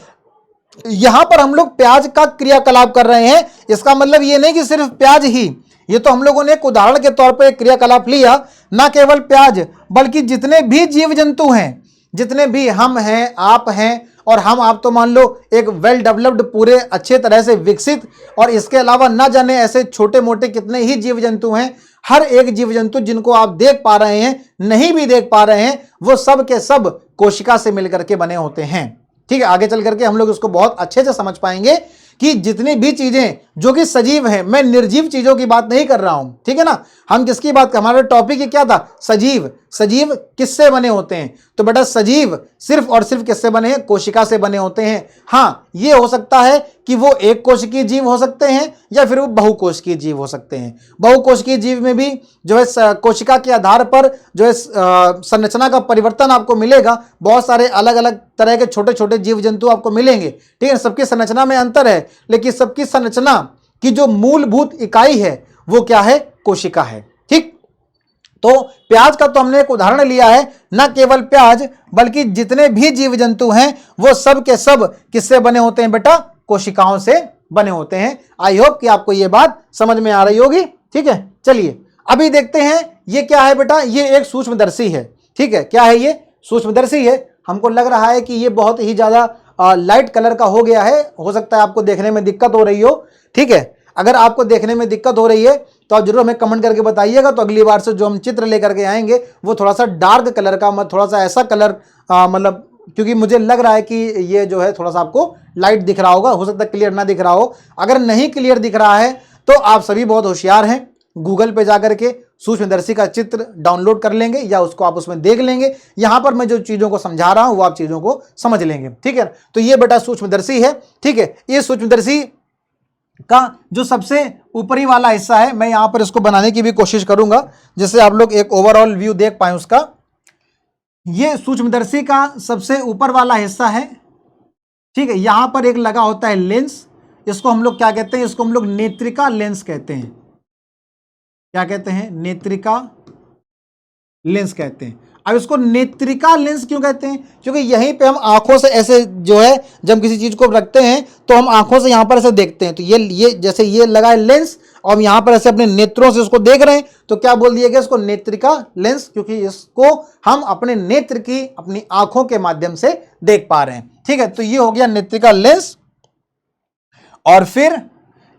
यहां पर हम लोग प्याज का क्रियाकलाप कर रहे हैं, इसका मतलब ये नहीं कि सिर्फ प्याज ही, ये तो हम लोगों ने एक उदाहरण के तौर पर एक क्रियाकलाप लिया। ना केवल प्याज, बल्कि जितने भी जीव जंतु हैं, जितने भी हम हैं, आप हैं, और हम आप तो मान लो एक वेल डेवलप्ड, पूरे अच्छे तरह से विकसित, और इसके अलावा ना जाने ऐसे छोटे मोटे कितने ही जीव जंतु हैं। हर एक जीव जंतु जिनको आप देख पा रहे हैं, नहीं भी देख पा रहे हैं, वो सब के सब कोशिका से मिलकर के बने होते हैं, ठीक है। आगे चल करके हम लोग इसको बहुत अच्छे से समझ पाएंगे कि जितनी भी चीजें जो कि सजीव हैं, मैं निर्जीव चीजों की बात नहीं कर रहा हूं, ठीक है ना। हम किसकी बात कर, हमारा टॉपिक क्या था, सजीव। सजीव किससे बने होते हैं, तो बेटा सजीव सिर्फ और सिर्फ किससे बने हैं, कोशिका से बने होते हैं। हाँ, ये हो सकता है कि वो एक कोशिकीय जीव हो सकते हैं, या फिर वो बहुकोशिकीय जीव हो सकते हैं। बहुकोशिकीय जीव में भी जो है कोशिका के आधार पर जो है संरचना का परिवर्तन आपको मिलेगा। बहुत सारे अलग अलग तरह के छोटे छोटे जीव जंतु आपको मिलेंगे, ठीक है। सबकी संरचना में अंतर है, लेकिन सबकी संरचना की जो मूलभूत इकाई है वो क्या है, कोशिका है, ठीक। तो प्याज का तो हमने एक उदाहरण लिया है। न केवल प्याज, बल्कि जितने भी जीव जंतु हैं वो सब के सब किससे बने होते हैं बेटा, कोशिकाओं से बने होते हैं। आई होप कि आपको ये बात समझ में आ रही होगी, ठीक है। चलिए अभी देखते हैं ये क्या है बेटा, ये एक सूक्ष्मदर्शी है, ठीक है। क्या है ये, सूक्ष्मदर्शी है। हमको लग रहा है कि ये बहुत ही ज्यादा लाइट कलर का हो गया है, हो सकता है आपको देखने में दिक्कत हो रही हो, ठीक है। अगर आपको देखने में दिक्कत हो रही है तो आप जरूर हमें कमेंट करके बताइएगा, तो अगली बार से जो हम चित्र लेकर के आएंगे वो थोड़ा सा डार्क कलर का, थोड़ा सा ऐसा कलर, मतलब क्योंकि मुझे लग रहा है कि ये जो है थोड़ा सा आपको लाइट दिख रहा होगा, हो सकता है क्लियर ना दिख रहा हो। अगर नहीं क्लियर दिख रहा है तो आप सभी बहुत होशियार हैं, गूगल पे जाकर के सूक्ष्मदर्शी का चित्र डाउनलोड कर लेंगे, या उसको आप उसमें देख लेंगे। यहां पर मैं जो चीजों को समझा रहा हूं वो आप चीजों को समझ लेंगे, ठीक है। तो ये बेटा सूक्ष्मदर्शी है, ठीक है। ये सूक्ष्मदर्शी का जो सबसे ऊपरी वाला हिस्सा है, मैं यहां पर इसको बनाने की भी कोशिश करूंगा जिससे आप लोग एक ओवरऑल व्यू देख पाए उसका। ये सूक्ष्मदर्शी का सबसे ऊपर वाला हिस्सा है, ठीक है। यहां पर एक लगा होता है लेंस, इसको हम लोग क्या कहते हैं, इसको हम लोग नेत्रिका लेंस कहते हैं। क्या कहते हैं, नेत्रिका लेंस कहते हैं। अब इसको नेत्रिका लेंस क्यों कहते हैं, क्योंकि यहीं पे हम आंखों से ऐसे जो है, जब किसी चीज को रखते हैं तो हम आंखों से यहां पर ऐसे देखते हैं। तो ये जैसे ये लगा है लेंस, और हम यहां पर ऐसे अपने नेत्रों से उसको देख रहे हैं, तो क्या बोल दिया गया इसको, नेत्रिका लेंस, क्योंकि इसको हम अपने नेत्र की, अपनी आंखों के माध्यम से देख पा रहे हैं, ठीक है। तो ये हो गया नेत्रिका लेंस। और फिर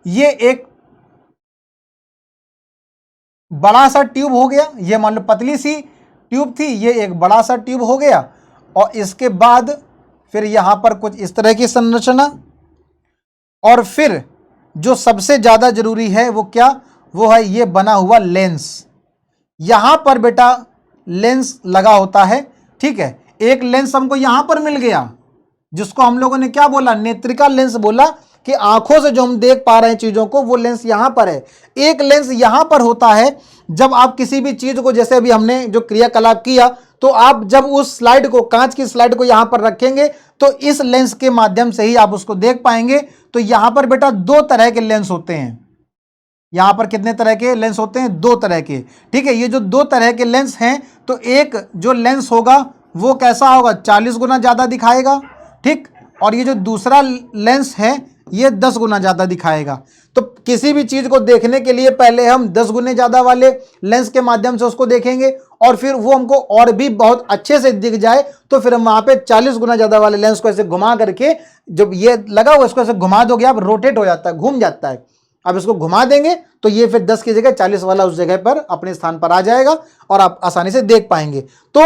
ये एक बड़ा सा ट्यूब हो गया, ये मान लो पतली सी ट्यूब थी, ये एक बड़ा सा ट्यूब हो गया, और इसके बाद फिर यहां पर कुछ इस तरह की संरचना, और फिर जो सबसे ज्यादा जरूरी है वो क्या, वो है ये बना हुआ लेंस। यहां पर बेटा लेंस लगा होता है, ठीक है। एक लेंस हमको यहां पर मिल गया, जिसको हम लोगों ने क्या बोला, नेत्रिका लेंस बोला, कि आंखों से जो हम देख पा रहे हैं चीजों को, वो लेंस यहां पर है। एक लेंस यहां पर होता है जब आप किसी भी चीज को, जैसे अभी हमने जो क्रियाकलाप किया, तो आप जब उस स्लाइड को, कांच की स्लाइड को यहां पर रखेंगे तो इस लेंस के माध्यम से ही आप उसको देख पाएंगे। तो यहां पर बेटा दो तरह के लेंस होते हैं। यहां पर कितने तरह के लेंस होते हैं, दो तरह के, ठीक है। ये जो दो तरह के लेंस हैं, तो एक जो लेंस होगा वो कैसा होगा, 40 गुना ज्यादा दिखाएगा, ठीक, और ये जो दूसरा लेंस है ये 10 गुना ज्यादा दिखाएगा। तो किसी भी चीज को देखने के लिए पहले हम 10 गुने ज्यादा वाले लेंस के माध्यम से उसको देखेंगे, और फिर वो हमको और भी बहुत अच्छे से दिख जाए तो फिर हम वहां पे 40 गुना ज्यादा वाले लेंस को ऐसे घुमा करके, जब ये लगा हुआ इसको ऐसे घुमा दोगे आप, रोटेट हो जाता है, घूम जाता है। अब इसको घुमा देंगे तो ये फिर 10 की जगह 40 वाला उस जगह पर अपने स्थान पर आ जाएगा और आप आसानी से देख पाएंगे। तो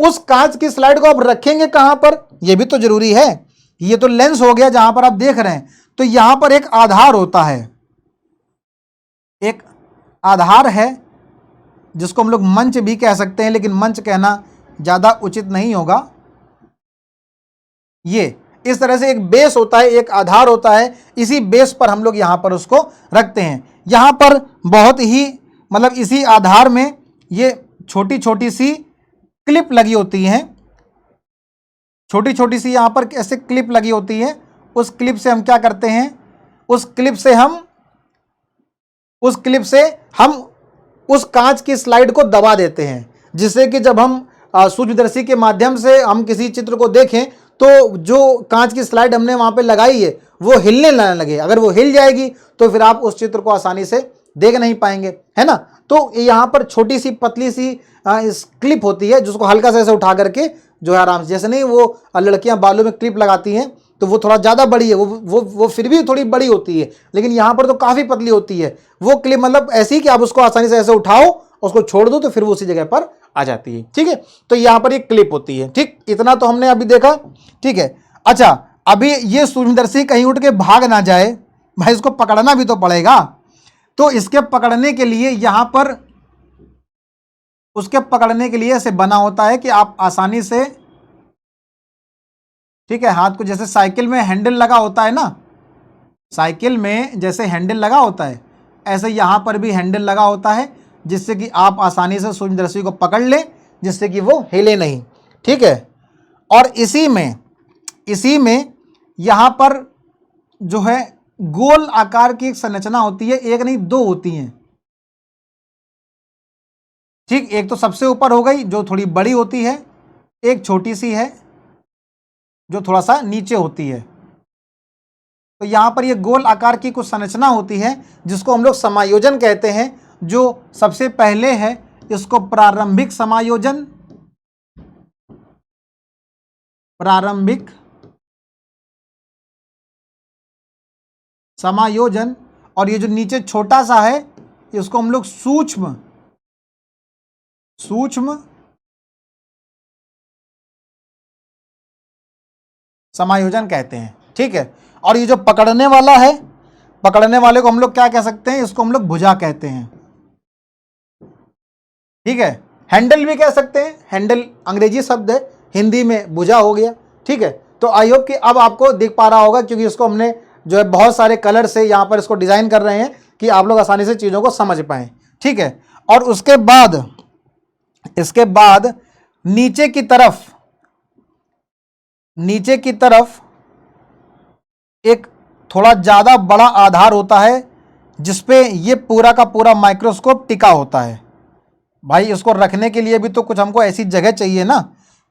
उस कांच की स्लाइड को आप रखेंगे कहां पर, यह भी तो जरूरी है। ये तो लेंस हो गया जहां पर आप देख रहे हैं, तो यहां पर एक आधार होता है, एक आधार है जिसको हम लोग मंच भी कह सकते हैं, लेकिन मंच कहना ज्यादा उचित नहीं होगा। ये इस तरह से एक बेस होता है, एक आधार होता है, इसी बेस पर हम लोग यहां पर उसको रखते हैं। यहां पर बहुत ही मतलब इसी आधार में ये छोटी छोटी सी क्लिप लगी होती हैं, छोटी छोटी सी यहां पर ऐसे क्लिप लगी होती है। उस क्लिप से हम क्या करते हैं, उस क्लिप से हम उस कांच की स्लाइड को दबा देते हैं, जिससे कि जब हम सूक्ष्मदर्शी के माध्यम से हम किसी चित्र को देखें तो जो कांच की स्लाइड हमने वहां पे लगाई है वो हिलने ना लगे। अगर वो हिल जाएगी तो फिर आप उस चित्र को आसानी से देख नहीं पाएंगे, है ना। तो यहाँ पर छोटी सी पतली सी क्लिप होती है, जिसको हल्का से ऐसे उठा करके जो है आराम से, जैसे नहीं वो लड़कियां बालों में क्लिप लगाती हैं तो वो थोड़ा ज़्यादा बड़ी है, वो फिर भी थोड़ी बड़ी होती है, लेकिन यहाँ पर तो काफ़ी पतली होती है वो क्लिप, मतलब ऐसी कि आप उसको आसानी से ऐसे उठाओ, उसको छोड़ दो तो फिर वो उसी जगह पर आ जाती है, ठीक है। तो यहाँ पर एक क्लिप होती है, ठीक, इतना तो हमने अभी देखा, ठीक है। अच्छा, अभी ये सूक्ष्मदर्शी कहीं उठ के भाग ना जाए, भाई इसको पकड़ना भी तो पड़ेगा। तो इसके पकड़ने के लिए यहाँ पर उसके पकड़ने के लिए ऐसे बना होता है कि आप आसानी से, ठीक है, हाथ को, जैसे साइकिल में हैंडल लगा होता है ना, साइकिल में जैसे हैंडल लगा होता है, ऐसे यहाँ पर भी हैंडल लगा होता है, जिससे कि आप आसानी से सूक्ष्मदर्शी को पकड़ लें, जिससे कि वो हिले नहीं, ठीक है। और इसी में यहाँ पर जो है गोल आकार की एक संरचना होती है, एक नहीं दो होती हैं, ठीक। एक तो सबसे ऊपर हो गई जो थोड़ी बड़ी होती है, एक छोटी सी है जो थोड़ा सा नीचे होती है। तो यहाँ पर ये गोल आकार की कुछ संरचना होती है जिसको हम लोग समायोजन कहते हैं। जो सबसे पहले है इसको प्रारंभिक समायोजन, प्रारंभिक समायोजन, और ये जो नीचे छोटा सा है इसको हम लोग सूक्ष्म समायोजन कहते हैं, ठीक है। और ये जो पकड़ने वाला है, पकड़ने वाले को हम लोग क्या कह सकते हैं, इसको हम लोग भुजा कहते हैं, ठीक है। हैंडल भी कह सकते हैं, हैंडल अंग्रेजी शब्द है, हिंदी में भुजा हो गया, ठीक है। तो आई होप कि अब आपको दिख पा रहा होगा, क्योंकि इसको हमने जो है बहुत सारे कलर से यहाँ पर इसको डिजाइन कर रहे हैं कि आप लोग आसानी से चीजों को समझ पाएं, ठीक है। और उसके बाद नीचे की तरफ एक थोड़ा ज्यादा बड़ा आधार होता है जिसपे ये पूरा का पूरा माइक्रोस्कोप टिका होता है। भाई इसको रखने के लिए भी तो कुछ हमको ऐसी जगह चाहिए ना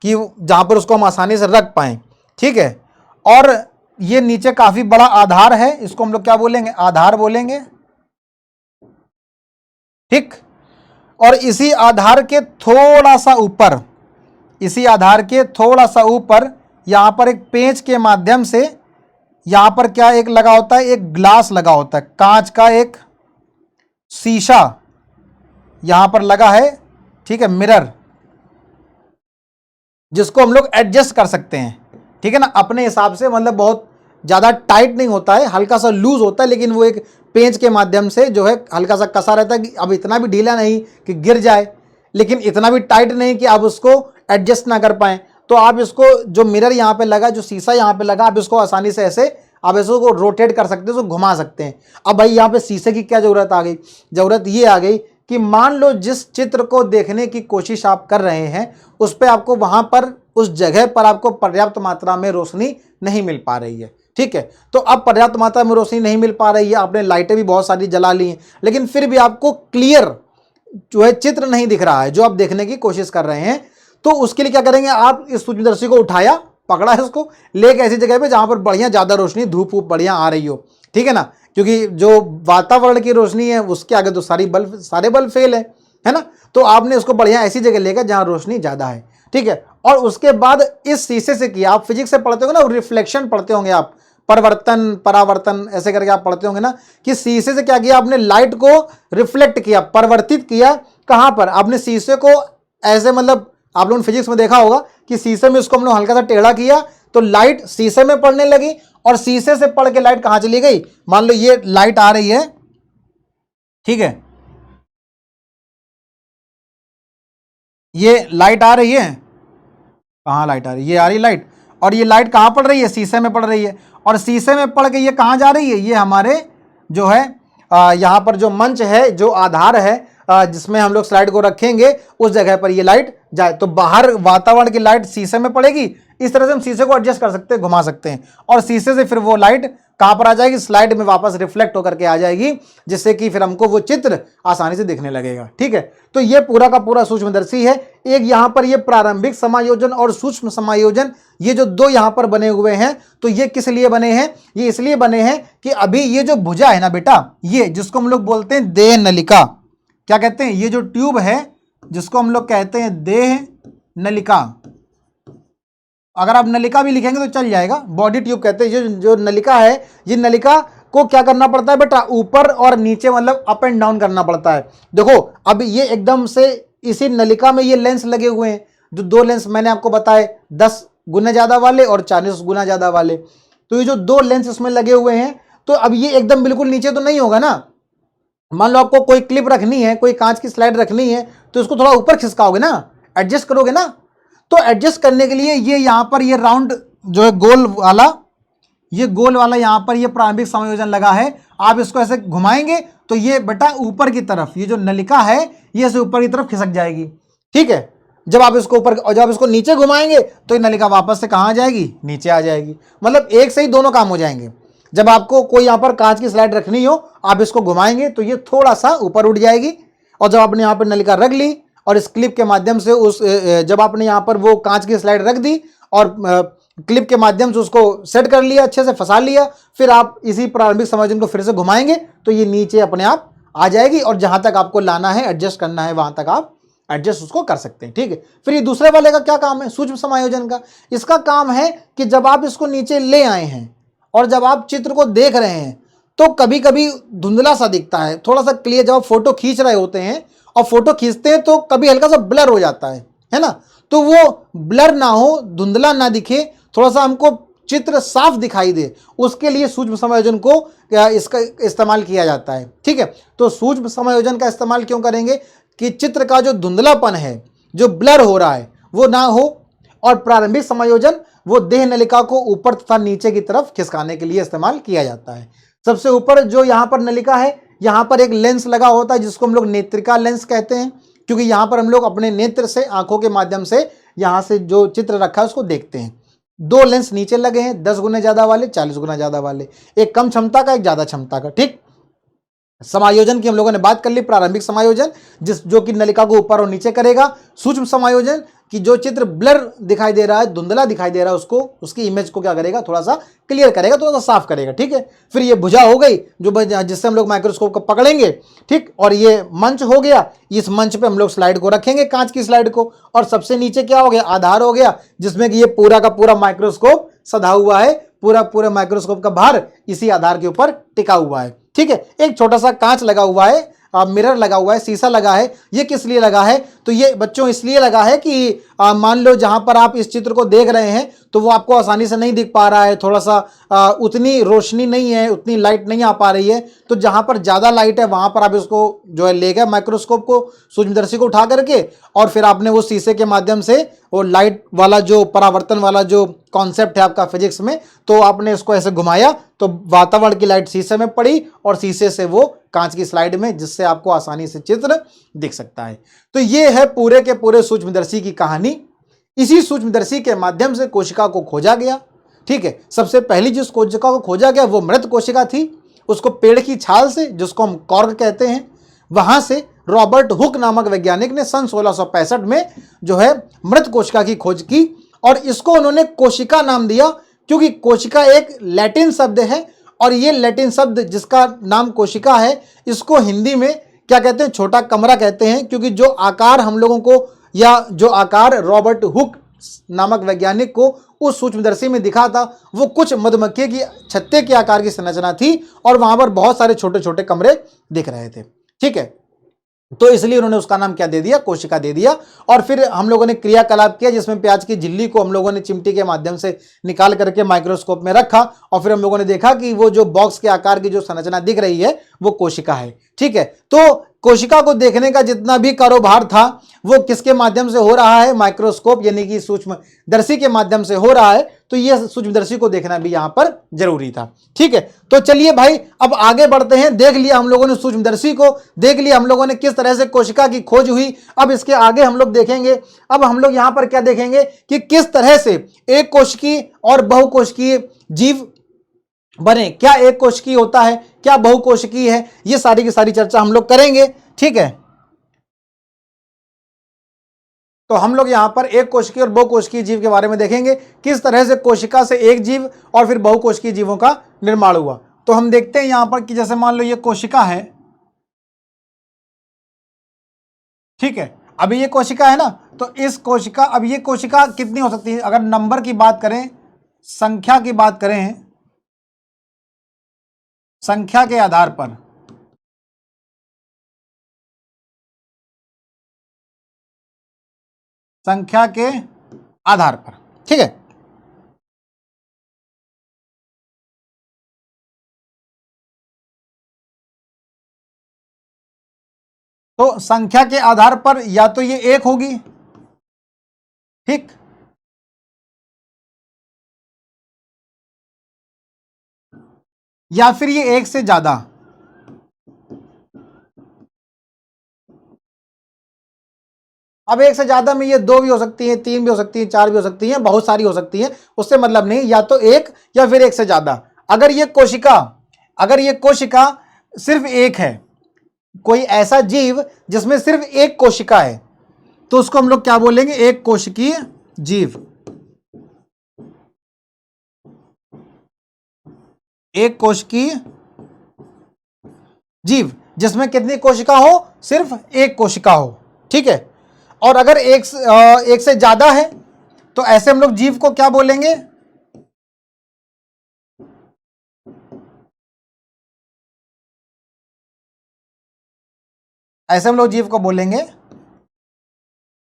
कि जहां पर उसको हम आसानी से रख पाएं, ठीक है। और ये नीचे काफी बड़ा आधार है, इसको हम लोग क्या बोलेंगे, आधार बोलेंगे, ठीक। और इसी आधार के थोड़ा सा ऊपर यहां पर एक पेंच के माध्यम से यहां पर क्या एक लगा होता है, एक ग्लास लगा होता है, कांच का एक शीशा यहां पर लगा है, ठीक है, मिरर, जिसको हम लोग एडजस्ट कर सकते हैं, ठीक है ना, अपने हिसाब से। मतलब बहुत ज़्यादा टाइट नहीं होता है, हल्का सा लूज होता है, लेकिन वो एक पेंच के माध्यम से जो है हल्का सा कसा रहता है कि अब इतना भी ढीला नहीं कि गिर जाए, लेकिन इतना भी टाइट नहीं कि आप उसको एडजस्ट ना कर पाएँ। तो आप इसको, जो मिरर यहाँ पे लगा, जो शीशा यहाँ पे लगा, आप इसको आसानी से ऐसे आप इसको रोटेट कर सकते हो, उसको घुमा सकते हैं। अब भाई यहाँ पे शीशे की क्या ज़रूरत आ गई? ज़रूरत ये आ गई कि मान लो जिस चित्र को देखने की कोशिश आप कर रहे हैं, उस पर आपको वहाँ पर, उस जगह पर आपको पर्याप्त मात्रा में रोशनी नहीं मिल पा रही है, ठीक है। तो अब पर्याप्त मात्रा में रोशनी नहीं मिल पा रही है, आपने लाइटें भी बहुत सारी जला ली हैं, लेकिन फिर भी आपको क्लियर जो है चित्र नहीं दिख रहा है जो आप देखने की कोशिश कर रहे हैं। तो उसके लिए क्या करेंगे, आप इस सूक्ष्मदर्शी को उठाया, पकड़ा है उसको, लेके ऐसी जगह पे जहां पर बढ़िया ज़्यादा रोशनी, धूप वूप बढ़िया आ रही हो, ठीक है ना, क्योंकि जो वातावरण की रोशनी है उसके आगे तो सारे बल्ब फेल है ना। तो आपने उसको बढ़िया ऐसी जगह लेकर जहां रोशनी ज़्यादा है, ठीक है। और उसके बाद इस शीशे से किया, आप फिजिक्स से पढ़ते होंगे ना, रिफ्लेक्शन पढ़ते होंगे आप, परिवर्तन परावर्तन ऐसे करके आप पढ़ते होंगे ना, कि शीशे से क्या किया आपने, लाइट को रिफ्लेक्ट किया, परिवर्तित किया। कहां पर? आपने शीशे को ऐसे, मतलब आप लोगों ने फिजिक्स में देखा होगा कि शीशे में उसको हम लोग हल्का सा टेढ़ा किया तो लाइट शीशे में पड़ने लगी, और शीशे से पड़ के लाइट कहां चली गई? मान लो ये लाइट आ रही है, ठीक है, ये लाइट आ रही है, कहाँ लाइट आ रही है? ये आ रही लाइट, और ये लाइट कहाँ पड़ रही है? शीशे में पड़ रही है, और शीशे में पड़ के ये कहाँ जा रही है? ये हमारे जो है यहाँ पर जो मंच है, जो आधार है जिसमें हम लोग स्लाइड को रखेंगे, उस जगह पर ये लाइट जाए। तो बाहर वातावरण की लाइट शीशे में पड़ेगी, इस तरह से हम शीशे को एडजस्ट कर सकते हैं, घुमा सकते हैं, और शीशे से फिर वो लाइट कहाँ पर आ जाएगी? स्लाइड में वापस रिफ्लेक्ट होकर के आ जाएगी, जिससे कि फिर हमको वो चित्र आसानी से दिखने लगेगा, ठीक है। तो ये पूरा का पूरा सूक्ष्मदर्शी है। एक यहाँ पर ये प्रारंभिक समायोजन और सूक्ष्म समायोजन, ये जो दो यहाँ पर बने हुए हैं, तो ये किस लिए बने हैं? ये इसलिए बने हैं कि अभी ये जो भुजा है ना बेटा, ये जिसको हम लोग बोलते हैं देह नलिका, क्या कहते हैं? ये जो ट्यूब है जिसको हम लोग कहते हैं देह नलिका, अगर आप नलिका भी लिखेंगे तो चल जाएगा, बॉडी ट्यूब कहते हैं। जो नलिका है, ये नलिका को क्या करना पड़ता है बेटा? ऊपर और नीचे, मतलब अप एंड डाउन करना पड़ता है। देखो अब ये एकदम से इसी नलिका में ये लेंस लगे हुए हैं, जो दो लेंस मैंने आपको बताए, 10 गुना ज़्यादा वाले और 40 गुना ज़्यादा वाले। तो ये जो दो लेंस इसमें लगे हुए हैं, तो अब ये एकदम बिल्कुल नीचे तो नहीं होगा ना। मान लो आपको कोई क्लिप रखनी है, कोई कांच की स्लाइड रखनी है, तो इसको थोड़ा ऊपर खिसकाओगे ना, एडजस्ट करोगे ना। तो एडजस्ट करने के लिए ये यहाँ पर ये राउंड जो है गोल वाला, ये गोल वाला यहाँ पर ये प्रारंभिक समायोजन लगा है। आप इसको ऐसे घुमाएंगे तो ये बेटा ऊपर की तरफ, ये जो नलिका है ये ऐसे ऊपर की तरफ खिसक जाएगी, ठीक है। जब आप इसको ऊपर, और जब आप इसको नीचे घुमाएंगे तो ये नलिका वापस से कहाँ आ जाएगी? नीचे आ जाएगी। मतलब एक से ही दोनों काम हो जाएंगे। जब आपको कोई यहाँ पर कांच की स्लाइड रखनी हो, आप इसको घुमाएंगे तो ये थोड़ा सा ऊपर उठ जाएगी, और जब आपने यहाँ पर नलिका रख ली और इस क्लिप के माध्यम से उस, जब आपने यहाँ पर वो कांच की स्लाइड रख दी और क्लिप के माध्यम से उसको सेट कर लिया, अच्छे से फंसा लिया, फिर आप इसी प्रारंभिक समायोजन को फिर से घुमाएंगे तो ये नीचे अपने आप आ जाएगी, और जहां तक आपको लाना है, एडजस्ट करना है, वहां तक आप एडजस्ट उसको कर सकते हैं, ठीक है। फिर ये दूसरे वाले का क्या काम है? सूक्ष्म समायोजन का। इसका काम है कि जब आप इसको नीचे ले आए हैं और जब आप चित्र को देख रहे हैं, तो कभी कभी धुंधला सा दिखता है, थोड़ा सा क्लियर, जब आप फोटो खींच रहे होते हैं और फोटो खींचते हैं तो कभी हल्का सा ब्लर हो जाता है ना। तो वो ब्लर ना हो, धुंधला ना दिखे, थोड़ा सा हमको चित्र साफ दिखाई दे, उसके लिए सूक्ष्म समायोजन को इसका इस्तेमाल किया जाता है, ठीक है। तो सूक्ष्म समायोजन का इस्तेमाल क्यों करेंगे? कि चित्र का जो धुंधलापन है, जो ब्लर हो रहा है, वो ना हो। और प्रारंभिक समायोजन वो देह नलिका को ऊपर तथा नीचे की तरफ खिसकाने के लिए इस्तेमाल किया जाता है। सबसे ऊपर जो यहाँ पर नलिका है, यहाँ पर एक लेंस लगा होता है जिसको हम लोग नेत्रिका लेंस कहते हैं, क्योंकि यहाँ पर हम लोग अपने नेत्र से, आंखों के माध्यम से यहाँ से जो चित्र रखा है उसको देखते हैं। दो लेंस नीचे लगे हैं, 10 गुना ज़्यादा वाले, 40 गुना ज़्यादा वाले, एक कम क्षमता का, एक ज़्यादा क्षमता का, ठीक। समायोजन की हम लोगों ने बात कर ली, प्रारंभिक समायोजन जो कि नलिका को ऊपर और नीचे करेगा। सूक्ष्म समायोजन कि जो चित्र ब्लर दिखाई दे रहा है, धुंधला दिखाई दे रहा है, उसको, उसकी इमेज को क्या करेगा? थोड़ा सा क्लियर करेगा, थोड़ा सा साफ करेगा, ठीक है। फिर ये भुजा हो गई जो जिससे हम लोग माइक्रोस्कोप को पकड़ेंगे, ठीक। और ये मंच हो गया, इस मंच पे हम लोग स्लाइड को रखेंगे, कांच की स्लाइड को। और सबसे नीचे क्या हो गया? आधार हो गया, जिसमें कि ये पूरा का पूरा माइक्रोस्कोप सधा हुआ है, पूरा पूरा माइक्रोस्कोप का भार इसी आधार के ऊपर टिका हुआ है। ठीक है, एक छोटा सा कांच लगा हुआ है, मिरर लगा हुआ है, शीशा लगा है। ये किस लिए लगा है? तो ये बच्चों इसलिए लगा है कि मान लो जहां पर आप इस चित्र को देख रहे हैं तो वो आपको आसानी से नहीं दिख पा रहा है, थोड़ा सा उतनी रोशनी नहीं है, उतनी लाइट नहीं आ पा रही है। तो जहां पर ज़्यादा लाइट है वहां पर आप इसको जो है ले गए माइक्रोस्कोप को, सूक्ष्मदर्शी को उठा करके, और फिर आपने वो शीशे के माध्यम से वो लाइट वाला जो परावर्तन वाला जो कॉन्सेप्ट है आपका फिजिक्स में, तो आपने इसको ऐसे घुमाया तो वातावरण की लाइट शीशे में पड़ी और शीशे से वो कांच की स्लाइड में, जिससे आपको आसानी से चित्र दिख सकता है। तो ये है पूरे के पूरे सूक्ष्मदर्शी की कहानी। इसी सूक्ष्मदर्शी के माध्यम से कोशिका को खोजा गया। ठीक है, सबसे पहली जिस कोशिका को खोजा गया वो मृत कोशिका थी। उसको पेड़ की छाल से, जिसको हम कॉर्क कहते हैं, वहां से रॉबर्ट हुक नामक वैज्ञानिक ने सन 1665 में जो है मृत कोशिका की खोज की, और इसको उन्होंने कोशिका नाम दिया क्योंकि कोशिका एक लैटिन शब्द है, और ये लैटिन शब्द जिसका नाम कोशिका है इसको हिंदी में क्या कहते हैं? छोटा कमरा कहते हैं, क्योंकि जो आकार हम लोगों को, या जो आकार रॉबर्ट हुक नामक वैज्ञानिक को उस सूक्ष्मदर्शी में दिखा था, वो कुछ मधुमक्खी की छत्ते के आकार की संरचना थी और वहां पर बहुत सारे छोटे छोटे कमरे दिख रहे थे। ठीक है, तो इसलिए उन्होंने उसका नाम क्या दे दिया? कोशिका दे दिया। और फिर हम लोगों ने क्रियाकलाप किया जिसमें प्याज की झिल्ली को हम लोगों ने चिमटी के माध्यम से निकाल करके माइक्रोस्कोप में रखा, और फिर हम लोगों ने देखा कि वो जो बॉक्स के आकार की जो संरचना दिख रही है वो कोशिका है। ठीक है, तो कोशिका को देखने का जितना भी कारोबार था वो किसके माध्यम से हो रहा है? माइक्रोस्कोप यानी कि सूक्ष्मदर्शी के माध्यम से हो रहा है। तो ये सूक्ष्मदर्शी को देखना भी यहां पर जरूरी था। ठीक है, तो चलिए भाई अब आगे बढ़ते हैं। देख लिया हम लोगों ने सूक्ष्मदर्शी को, देख लिया हम लोगों ने किस तरह से कोशिका की खोज हुई। अब इसके आगे हम लोग देखेंगे, अब हम लोग यहां पर क्या देखेंगे कि किस तरह से एक कोशिकीय और बहुकोशिकीय जीव बने। क्या एक कोशिकीय होता है, क्या बहुकोशिकीय है, ये सारी की सारी चर्चा हम लोग करेंगे। ठीक है, तो हम लोग यहां पर एक कोशिकीय और बहुकोशिकीय जीव के बारे में देखेंगे, किस तरह से कोशिका से एक जीव और फिर बहुकोशिकीय जीवों का निर्माण हुआ। तो हम देखते हैं यहां पर कि जैसे मान लो ये कोशिका है। ठीक है, अभी ये कोशिका है ना, तो इस कोशिका, अब ये कोशिका कितनी हो सकती है? अगर नंबर की बात करें, संख्या की बात करें, संख्या के आधार पर, संख्या के आधार पर, ठीक है, तो संख्या के आधार पर या तो ये एक होगी, ठीक, या फिर ये एक से ज्यादा। अब एक से ज्यादा में ये दो भी हो सकती है, तीन भी हो सकती है, चार भी हो सकती है, बहुत सारी हो सकती है, उससे मतलब नहीं, या तो एक या फिर एक से ज्यादा। अगर ये कोशिका, अगर ये कोशिका सिर्फ एक है, कोई ऐसा जीव जिसमें सिर्फ एक कोशिका है, तो उसको हम लोग क्या बोलेंगे? एक कोशिकीय जीव। एक कोशिकीय जीव जिसमें कितनी कोशिका हो? सिर्फ एक कोशिका हो। ठीक है, और अगर एक से ज्यादा है तो ऐसे हम लोग जीव को क्या बोलेंगे? ऐसे हम लोग जीव को बोलेंगे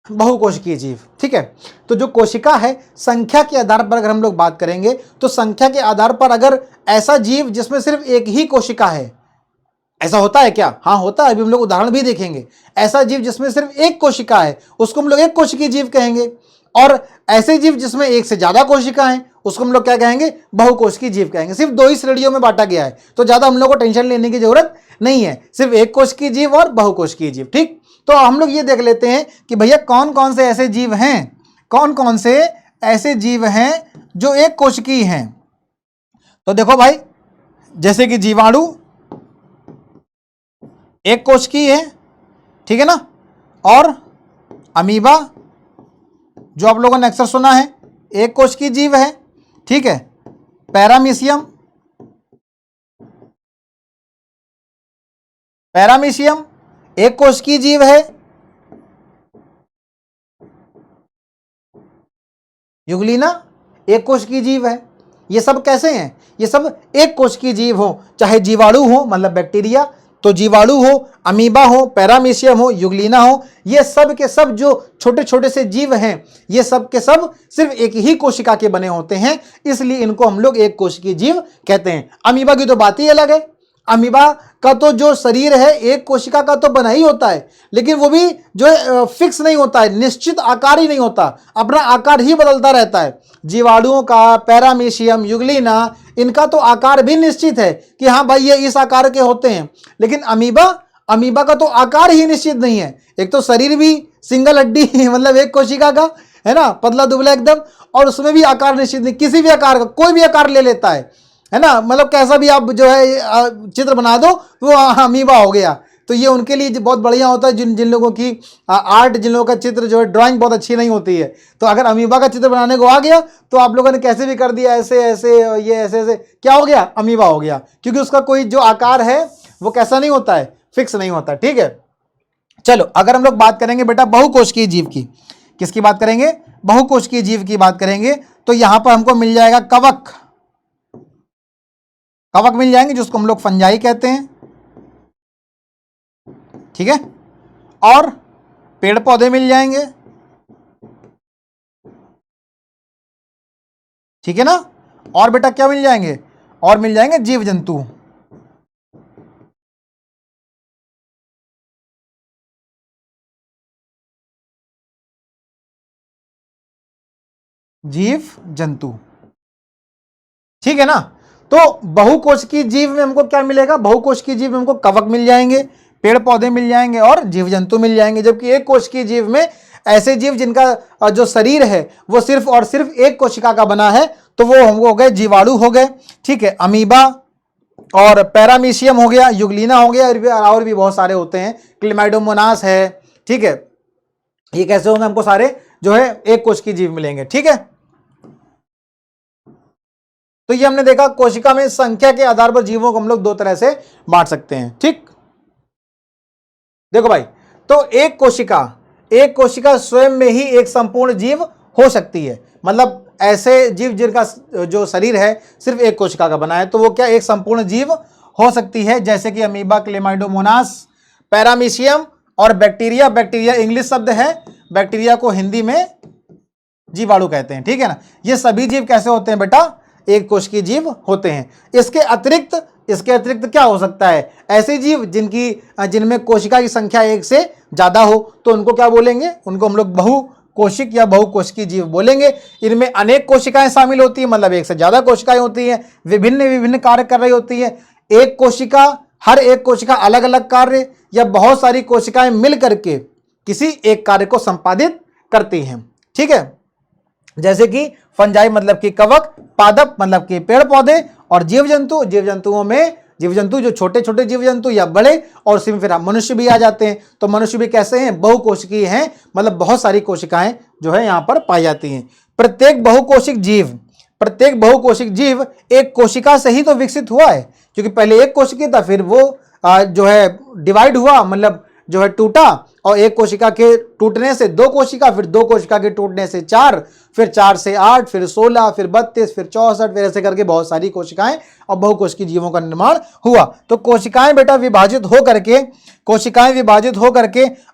बहुकोशिकीय जीव। ठीक है, तो जो कोशिका है, संख्या के आधार पर अगर हम लोग बात करेंगे तो संख्या के आधार पर अगर ऐसा जीव जिसमें सिर्फ एक ही कोशिका है, ऐसा होता है क्या? हाँ होता है, अभी हम लोग उदाहरण भी देखेंगे। ऐसा जीव जिसमें सिर्फ एक कोशिका है उसको हम लोग एक कोशिकीय जीव कहेंगे, और ऐसे जीव जिसमें एक से ज्यादा कोशिका है उसको हम लोग क्या कहेंगे? बहुकोशिकीय जीव कहेंगे। सिर्फ दो ही श्रेणियों में बांटा गया है, तो ज्यादा हम लोग को टेंशन लेने की जरूरत नहीं है, सिर्फ एक कोशिकीय जीव और बहुकोशिकीय जीव। ठीक, तो हम लोग ये देख लेते हैं कि भैया कौन कौन से ऐसे जीव हैं, कौन कौन से ऐसे जीव हैं जो एक कोशिकीय हैं। तो देखो भाई, जैसे कि जीवाणु एक कोशिकीय है, ठीक है ना, और अमीबा जो आप लोगों ने अक्सर सुना है एक कोशिकीय जीव है। ठीक है, पैरामीशियम, पैरामीशियम एक कोशिकीय जीव है। यूग्लिना एक कोशिकीय जीव है। ये सब कैसे हैं? ये सब एक कोशिकीय जीव हो, चाहे जीवाणु हो मतलब बैक्टीरिया, तो जीवाणु हो, अमीबा हो, पैरामीशियम हो, युगलीना हो, ये सब के सब जो छोटे छोटे से जीव हैं, ये सब के सब सिर्फ एक ही कोशिका के बने होते हैं, इसलिए इनको हम लोग एक कोशिकीय जीव कहते हैं। अमीबा की तो बात ही अलग है। अमीबा का तो जो शरीर है एक कोशिका का तो बना ही होता है, लेकिन वो भी जो फिक्स नहीं होता है, निश्चित आकार ही नहीं होता, अपना आकार ही बदलता रहता है। जीवाणुओं का, पैरामीशियम, युगलीना, इनका तो आकार भी निश्चित है कि हाँ भाई ये इस आकार के होते हैं, लेकिन अमीबा का तो आकार ही निश्चित नहीं है। एक तो शरीर भी सिंगल हड्डी मतलब एक कोशिका का है ना, पतला दुबला एकदम, और उसमें भी आकार निश्चित नहीं, किसी भी आकार का कोई भी आकार ले लेता है ना, मतलब कैसा भी आप जो है चित्र बना दो वो अमीबा हो गया। तो ये उनके लिए बहुत बढ़िया होता है जिन लोगों की आर्ट, जिन लोगों का चित्र जो है ड्राइंग बहुत अच्छी नहीं होती है, तो अगर अमीबा का चित्र बनाने को आ गया तो आप लोगों ने कैसे भी कर दिया, ऐसे ऐसे ये ऐसे ऐसे, क्या हो गया? अमीबा हो गया, क्योंकि उसका कोई जो आकार है वो कैसा नहीं होता है, फिक्स नहीं होता। ठीक है, चलो अगर हम लोग बात करेंगे बेटा बहुकोशिकीय जीव की, किसकी बात करेंगे? बहुकोशिकीय जीव की बात करेंगे, तो यहां पर हमको मिल जाएगा कवक। कवक मिल जाएंगे जिसको हम लोग फंजाई कहते हैं, ठीक है, और पेड़ पौधे मिल जाएंगे, ठीक है ना, और बेटा क्या मिल जाएंगे? और मिल जाएंगे जीव जंतु। जीव जंतु, ठीक है ना। तो बहुकोशिकीय जीव में हमको क्या मिलेगा? बहुकोशिकीय जीव में हमको कवक मिल जाएंगे, पेड़ पौधे मिल जाएंगे और जीव जंतु मिल जाएंगे। जबकि एक कोशिकीय जीव में ऐसे जीव जिनका जो शरीर है वो सिर्फ और सिर्फ एक कोशिका का बना है, तो वो हम हो गए जीवाणु हो गए, ठीक है, अमीबा और पैरामीशियम हो गया, युगलीना हो गया, और भी बहुत सारे होते हैं, क्लेमाइडोमोनास है, ठीक है। ये कैसे होंगे? हमको सारे जो है एक कोशिकीय जीव मिलेंगे, ठीक है। तो ये हमने देखा कोशिका में संख्या के आधार पर जीवों को हम लोग दो तरह से बांट सकते हैं, ठीक। देखो भाई, तो एक कोशिका स्वयं में ही एक संपूर्ण जीव हो सकती है, मतलब ऐसे जीव जिनका जो शरीर है सिर्फ एक कोशिका का बना है, तो वो क्या एक संपूर्ण जीव हो सकती है, जैसे कि अमीबा, क्लेमाइडोमोनास, पैरामीशियम और बैक्टीरिया। बैक्टीरिया इंग्लिश शब्द है, बैक्टीरिया को हिंदी में जीवाणु कहते हैं, ठीक है ना। ये सभी जीव कैसे होते हैं बेटा? एक कोशिकीय जीव होते हैं। इसके अतिरिक्त क्या हो सकता है? ऐसे जीव जिनमें कोशिका की संख्या एक से ज्यादा हो, तो उनको क्या बोलेंगे? उनको हम लोग बहुकोशिक या बहुकोशिकीय जीव बोलेंगे। इनमें अनेक कोशिकाएं शामिल होती हैं, मतलब एक से ज्यादा कोशिकाएं होती हैं, विभिन्न कार्य कर रही होती है। हर एक कोशिका अलग अलग कार्य या बहुत सारी कोशिकाएं मिल करके किसी एक कार्य को संपादित करती हैं, ठीक है। जैसे कि फंजाई मतलब कि कवक, पादप मतलब कि पेड़ पौधे, और जीव जंतु जो छोटे छोटे जीव जंतु या बड़े, और उसी में फिर हम मनुष्य भी आ जाते हैं। तो मनुष्य भी कैसे हैं? बहुकोशिकीय हैं, मतलब बहुत सारी कोशिकाएं जो है यहां पर पाई जाती हैं। प्रत्येक बहुकोशिक जीव एक कोशिका से ही तो विकसित हुआ है, क्योंकि पहले एक कोशिकीय था, फिर वो जो है डिवाइड हुआ, मतलब जो है टूटा, और एक कोशिका के टूटने से दो कोशिका, फिर दो कोशिका के टूटने से चार, फिर 4 से 8, फिर 16, फिर 32, फिर 64, फिर ऐसे करके बहुत सारी कोशिकाएं और बहुकोशिकीय जीवों का निर्माण हुआ। तो कोशिकाएं बेटा विभाजित हो करके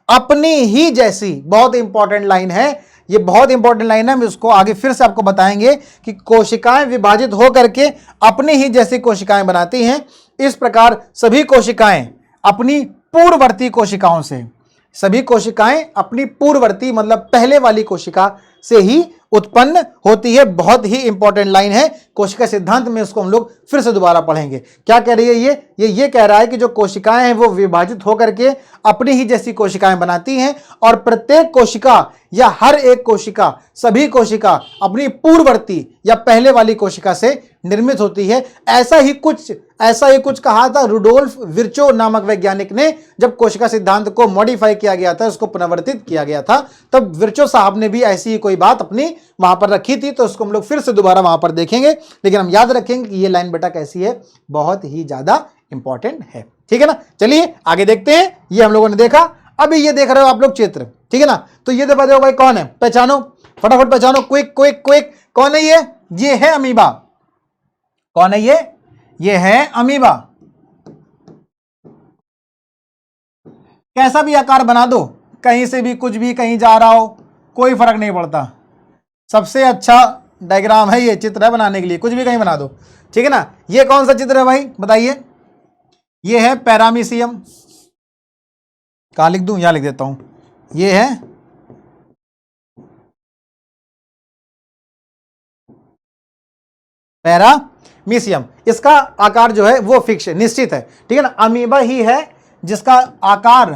अपनी ही जैसी, बहुत इंपॉर्टेंट लाइन है ये, बहुत इंपॉर्टेंट लाइन है, हम इसको आगे फिर से आपको बताएंगे कि कोशिकाएं विभाजित हो करके अपनी ही जैसी कोशिकाएं बनाती हैं। इस प्रकार सभी कोशिकाएं अपनी पूर्ववर्ती कोशिकाओं से, सभी कोशिकाएं अपनी पूर्ववर्ती मतलब पहले वाली कोशिका से ही उत्पन्न होती है। बहुत ही इंपॉर्टेंट लाइन है, कोशिका सिद्धांत में इसको हम लोग फिर से दोबारा पढ़ेंगे। क्या कह रही है ये कह रहा है कि जो कोशिकाएं हैं वो विभाजित होकर के अपनी ही जैसी कोशिकाएं बनाती हैं, और प्रत्येक कोशिका या हर एक कोशिका, सभी कोशिका अपनी पूर्ववर्ती या पहले वाली कोशिका से निर्मित होती है। ऐसा ही कुछ कहा था रुडोल्फ विर्चो नामक वैज्ञानिक ने, जब कोशिका सिद्धांत को मॉडिफाई किया गया था, उसको पुनर्वर्तित किया गया था, तब विर्चो साहब ने भी ऐसी ही कोई बात अपनी वहां पर रखी थी। तो उसको हम लोग फिर से दोबारा वहां पर देखेंगे, लेकिन हम याद रखेंगे कि ये लाइन बेटा कैसी है, बहुत ही ज्यादा इंपॉर्टेंट है, ठीक है ना। चलिए आगे देखते हैं। ये हम लोगों ने देखा, अभी ये देख रहे हो आप लोग चित्र, ठीक है ना। तो ये तो बताओ भाई कौन है, पहचानो, फटाफट पहचानो, क्विक, कौन है ये है अमीबा, कौन है ये है अमीबा। कैसा भी आकार बना दो, कहीं से भी कुछ भी कहीं जा रहा हो कोई फर्क नहीं पड़ता। सबसे अच्छा डायग्राम है ये, चित्र है बनाने के लिए, कुछ भी कहीं बना दो, ठीक है ना। ये कौन सा चित्र है भाई बताइए? ये है पैरामीशियम। कहाँ लिख दूं? यहां लिख देता हूं। ये है पैरामीशियम। इसका आकार जो है वो फिक्स है, निश्चित है, ठीक है ना। अमीबा ही है जिसका आकार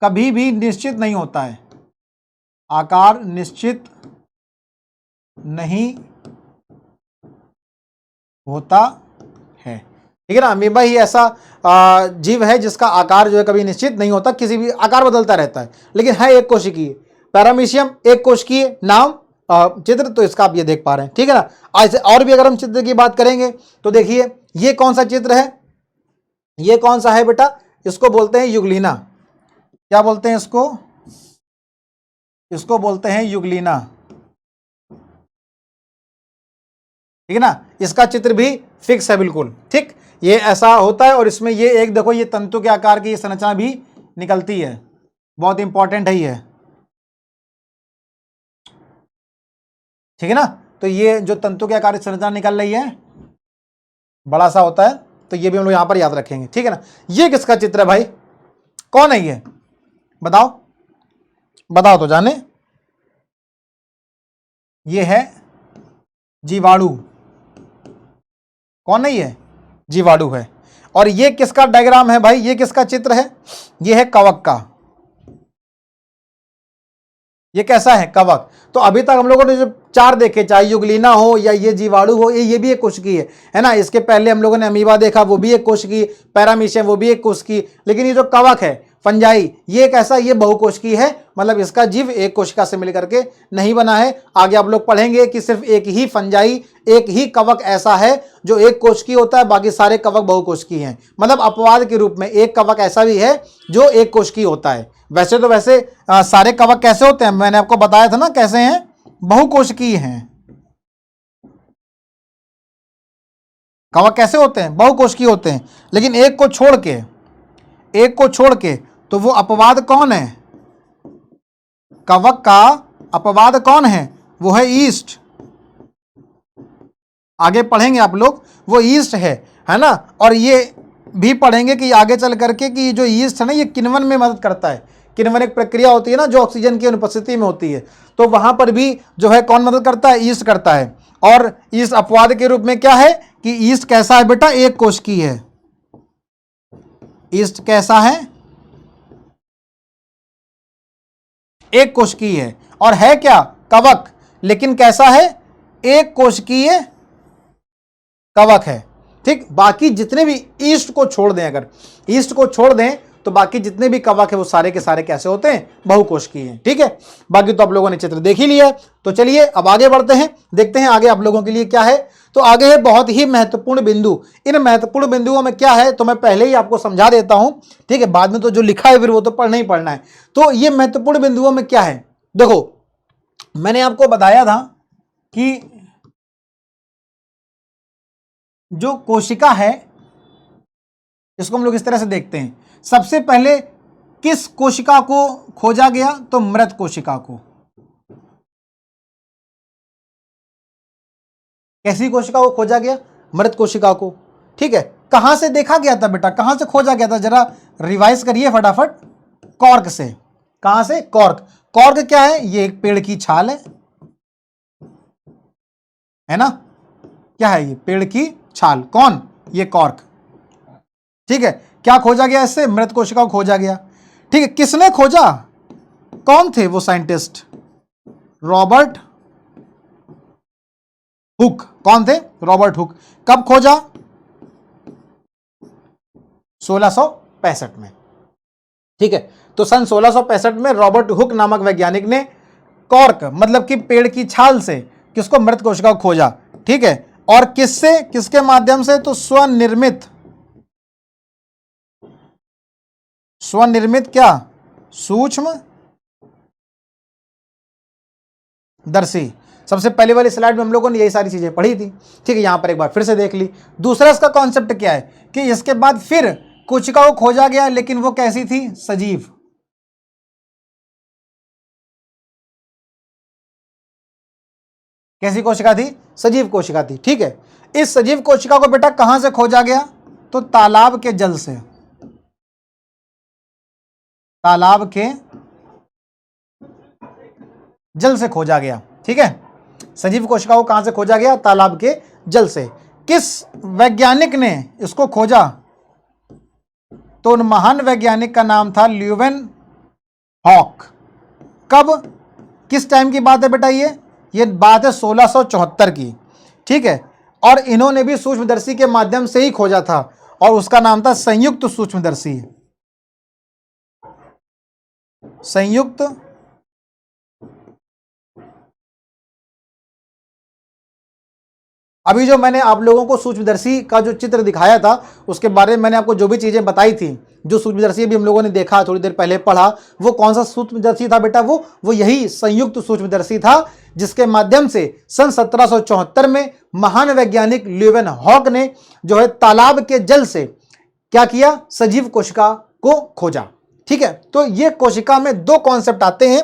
कभी भी निश्चित नहीं होता है, आकार निश्चित नहीं होता है, ठीक है ना। अमीबा ही ऐसा जीव है जिसका आकार जो है कभी निश्चित नहीं होता, किसी भी आकार बदलता रहता है, लेकिन है एक कोशिकीय। पैरामीशियम एक कोशिकीय नाम चित्र, तो इसका आप ये देख पा रहे हैं, ठीक है ना। ऐसे और भी अगर हम चित्र की बात करेंगे तो देखिए ये कौन सा चित्र है, ये कौन सा है बेटा? इसको बोलते हैं युगलीना। क्या बोलते हैं इसको? इसको बोलते हैं युगलीना, ठीक है ना। इसका चित्र भी फिक्स है बिल्कुल, ठीक। ये ऐसा होता है और इसमें ये एक देखो, ये तंतु के आकार की संरचना भी निकलती है, बहुत इंपॉर्टेंट है ये, ठीक है ना। तो ये जो तंतु के आकार की संरचना निकल रही है बड़ा सा होता है, तो ये भी हम लोग यहां पर याद रखेंगे, ठीक है ना। ये किसका चित्र है भाई? कौन है ये? बताओ बताओ तो जाने। ये है जीवाणु। कौन है ये? जीवाणु है। और ये किसका डायग्राम है भाई? ये किसका चित्र है? ये है कवक का। ये कैसा है? कवक। तो अभी तक हम लोगों ने जो चार देखे, चाहे युगलीना हो या ये जीवाणु हो, ये भी एक कोशिकीय है ना। इसके पहले हम लोगों ने अमीबा देखा, वो भी एक कोशिकीय, पैरामीशियम वो भी एक कोशिकीय, लेकिन ये जो कवक है फंजाई, ये एक ऐसा, ये बहुकोशिकीय है, मतलब इसका जीव एक कोशिका से मिलकर के नहीं बना है। आगे आप लोग पढ़ेंगे कि सिर्फ एक ही फंजाई, एक ही कवक ऐसा है जो एक कोशिकीय होता है, बाकी सारे कवक बहुकोशिकीय हैं। मतलब अपवाद के रूप में एक कवक ऐसा भी है जो एक कोशिकीय होता है। वैसे तो सारे कवक कैसे होते हैं? मैंने आपको बताया था ना कैसे हैं, बहुकोशिकीय हैं। कवक कैसे होते हैं? बहुकोशिकीय होते हैं, लेकिन एक को छोड़ के तो वो अपवाद कौन है? कवक का अपवाद कौन है? वो है ईस्ट। आगे पढ़ेंगे आप लोग, वो ईस्ट है ना। और ये भी पढ़ेंगे कि आगे चल करके कि जो ईस्ट है ना, ये किण्वन में मदद करता है। किण्वन एक प्रक्रिया होती है ना जो ऑक्सीजन की अनुपस्थिति में होती है, तो वहां पर भी जो है कौन मदद करता है? ईस्ट करता है। और इस अपवाद के रूप में क्या है कि ईस्ट कैसा है बेटा? एक कोशिकीय है। ईस्ट कैसा है? एक कोशिकीय है। और है क्या? कवक, लेकिन कैसा है? एक कोशिकीय कवक है, ठीक। बाकी जितने भी ईस्ट को छोड़ दें, अगर ईस्ट को छोड़ दें तो बाकी जितने भी कवक है वो सारे के सारे कैसे होते हैं? बहुकोशिकीय हैं, ठीक है। बाकी तो आप लोगों ने चित्र देख ही लिया है। तो चलिए अब आगे बढ़ते हैं, देखते हैं आगे आप लोगों के लिए क्या है। तो आगे है बहुत ही महत्वपूर्ण बिंदु। इन महत्वपूर्ण बिंदुओं में क्या है तो मैं पहले ही आपको समझा देता हूं, ठीक है। बाद में तो जो लिखा है फिर वो तो पढ़ना ही पढ़ना है। तो ये महत्वपूर्ण बिंदुओं में क्या है? देखो, मैंने आपको बताया था कि जो कोशिका है इसको हम लोग इस तरह से देखते हैं। सबसे पहले किस कोशिका को खोजा गया? तो मृत कोशिका को। कैसी कोशिका को खोजा गया? मृत कोशिका को, ठीक है। कहां से देखा गया था बेटा? कहां से खोजा गया था? जरा रिवाइज करिए फटाफट। कॉर्क से। कहां से? कॉर्क। कॉर्क क्या है? ये एक पेड़ की छाल है ना। क्या है ये? पेड़ की छाल। कौन? ये कॉर्क, ठीक है। क्या खोजा गया इससे? मृत कोशिका को खोजा गया, ठीक है। किसने खोजा? कौन थे वो साइंटिस्ट? Robert Hooke. कौन थे? Robert Hooke. कब खोजा? 1665 में, ठीक है। तो सन 1665 में रॉबर्ट हुक नामक वैज्ञानिक ने कॉर्क मतलब कि पेड़ की छाल से किसको? मृत कोशिका को खोजा, ठीक है। और किससे? किसके माध्यम से? तो स्वनिर्मित क्या? सूक्ष्म दर्शी सबसे पहले वाली स्लाइड में हम लोगों ने यही सारी चीजें पढ़ी थी। ठीक है, यहां पर एक बार फिर से देख ली। दूसरा इसका कॉन्सेप्ट क्या है कि इसके बाद फिर कोशिका को खोजा गया, लेकिन वो कैसी थी? सजीव। कैसी कोशिका थी? सजीव कोशिका थी। ठीक है, इस सजीव कोशिका को बेटा कहां से खोजा गया? तो तालाब के जल से, तालाब के जल से खोजा गया। ठीक है, सजीव कोशिका को कहां से खोजा गया? तालाब के जल से। किस वैज्ञानिक ने इसको खोजा? तो उन महान वैज्ञानिक का नाम था ल्यूवेन हॉक। कब, किस टाइम की बात है बेटा? ये बात है 1674 की। ठीक है, और इन्होंने भी सूक्ष्मदर्शी के माध्यम से ही खोजा था, और उसका नाम था संयुक्त सूक्ष्मदर्शी। संयुक्त अभी जो मैंने आप लोगों को सूक्ष्मदर्शी का जो चित्र दिखाया था, उसके बारे में मैंने आपको जो भी चीजें बताई थी, जो सूक्ष्मदर्शी अभी हम लोगों ने देखा, थोड़ी देर पहले पढ़ा, वो कौन सा सूक्ष्मदर्शी था बेटा? वो यही संयुक्त सूक्ष्मदर्शी था, जिसके माध्यम से सन 1774 में महान वैज्ञानिक ल्यूवेन हॉक ने जो है तालाब के जल से क्या किया? सजीव कोशिका को खोजा। ठीक है, तो ये कोशिका में दो कॉन्सेप्ट आते हैं।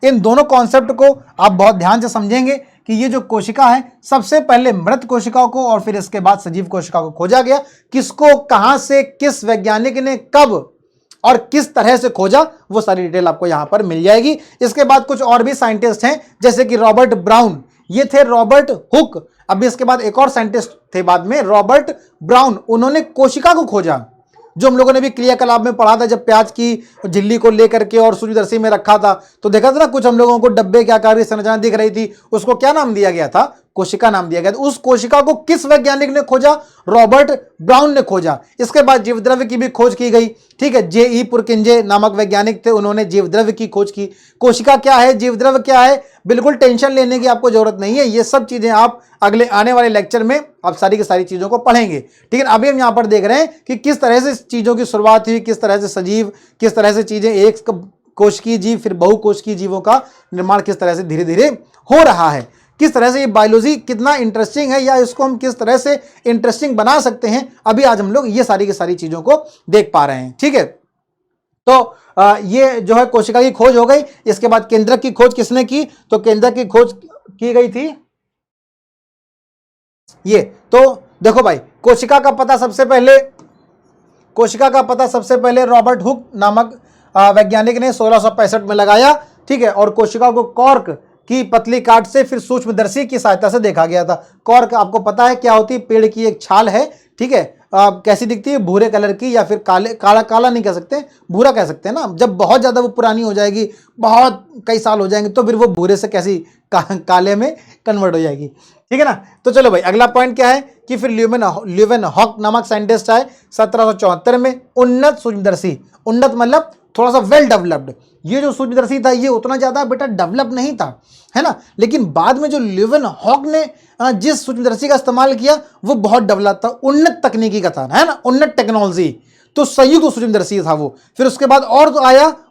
इन दोनों कॉन्सेप्ट को आप बहुत ध्यान से समझेंगे कि ये जो कोशिका है, सबसे पहले मृत कोशिकाओं को और फिर इसके बाद सजीव कोशिका को खोजा गया। किसको, कहां से, किस वैज्ञानिक ने, कब और किस तरह से खोजा, वो सारी डिटेल आपको यहां पर मिल जाएगी। इसके बाद कुछ और भी साइंटिस्ट हैं, जैसे कि रॉबर्ट ब्राउन, ये थे रॉबर्ट हुक। अभी इसके बाद एक और साइंटिस्ट थे बाद में, रॉबर्ट ब्राउन, उन्होंने कोशिका को खोजा, जो हम लोगों ने भी क्रियाकलाप में पढ़ा था, जब प्याज की झिल्ली को लेकर के और सूक्ष्मदर्शी में रखा था, तो देखा था ना, कुछ हम लोगों को डब्बे के आकार की संरचना दिख रही थी, उसको क्या नाम दिया गया था? कोशिका नाम दिया गया था। उस कोशिका को किस वैज्ञानिक ने खोजा? रॉबर्ट ब्राउन ने खोजा। इसके बाद जीवद्रव्य की भी खोज की गई। ठीक है, जे.ई. पुरकिंजे नामक वैज्ञानिक थे, उन्होंने जीवद्रव्य की खोज की। कोशिका क्या है, जीवद्रव्य क्या है, बिल्कुल टेंशन लेने की आपको जरूरत नहीं है, ये सब चीजें आप अगले आने वाले लेक्चर में आप सारी की सारी चीजों को पढ़ेंगे। ठीक है, अभी हम यहां पर देख रहे हैं कि किस तरह से चीजों की शुरुआत हुई, किस तरह से सजीव, किस तरह से चीजें एक कोशिकीय जीव फिर बहुकोशिकीय जीवों का निर्माण किस तरह से धीरे धीरे हो रहा है, किस तरह से ये बायोलॉजी कितना इंटरेस्टिंग है, या इसको हम किस तरह से इंटरेस्टिंग बना सकते हैं। अभी आज हम लोग ये सारी की सारी चीजों को देख पा रहे हैं। ठीक है, तो ये जो है कोशिका की खोज हो गई। इसके बाद केंद्रक की खोज किसने की? तो केंद्रक की खोज की गई थी ये। तो देखो भाई, कोशिका का पता सबसे पहले रॉबर्ट हुक नामक वैज्ञानिक ने 1665 में लगाया। ठीक है, और कोशिका को कॉर्क की पतली काट से फिर सूक्ष्मदर्शी की सहायता से देखा गया था। कॉर्क आपको पता है क्या होती है? पेड़ की एक छाल है। ठीक है, कैसी दिखती है? भूरे कलर की, या फिर काला नहीं कह सकते, भूरा कह सकते हैं ना। जब बहुत ज्यादा वो पुरानी हो जाएगी, बहुत कई साल हो जाएंगे, तो फिर वो भूरे से कैसी काले में कन्वर्ट हो जाएगी। ठीक है ना। तो चलो भाई, अगला पॉइंट क्या है कि फिर ल्यूवेन हॉक नामक साइंटिस्ट आए 1774 में। उन्नत सूक्ष्मदर्शी, उन्नत मतलब थोड़ा सा वेल डेवलप्ड। ये जो सूक्ष्मदर्शी था, ये उतना ज्यादा बेटा डेवलप नहीं था, है ना। लेकिन बाद में जो ल्यूवेन हॉक ने जिस सूक्ष्मदर्शी का इस्तेमाल किया, वो बहुत डेवलप था, उन्नत तकनीकी का था, है ना, उन्नत टेक्नोलॉजी। तो संयुक्त सूक्ष्मदर्शी था वो। फिर उसके बाद और तो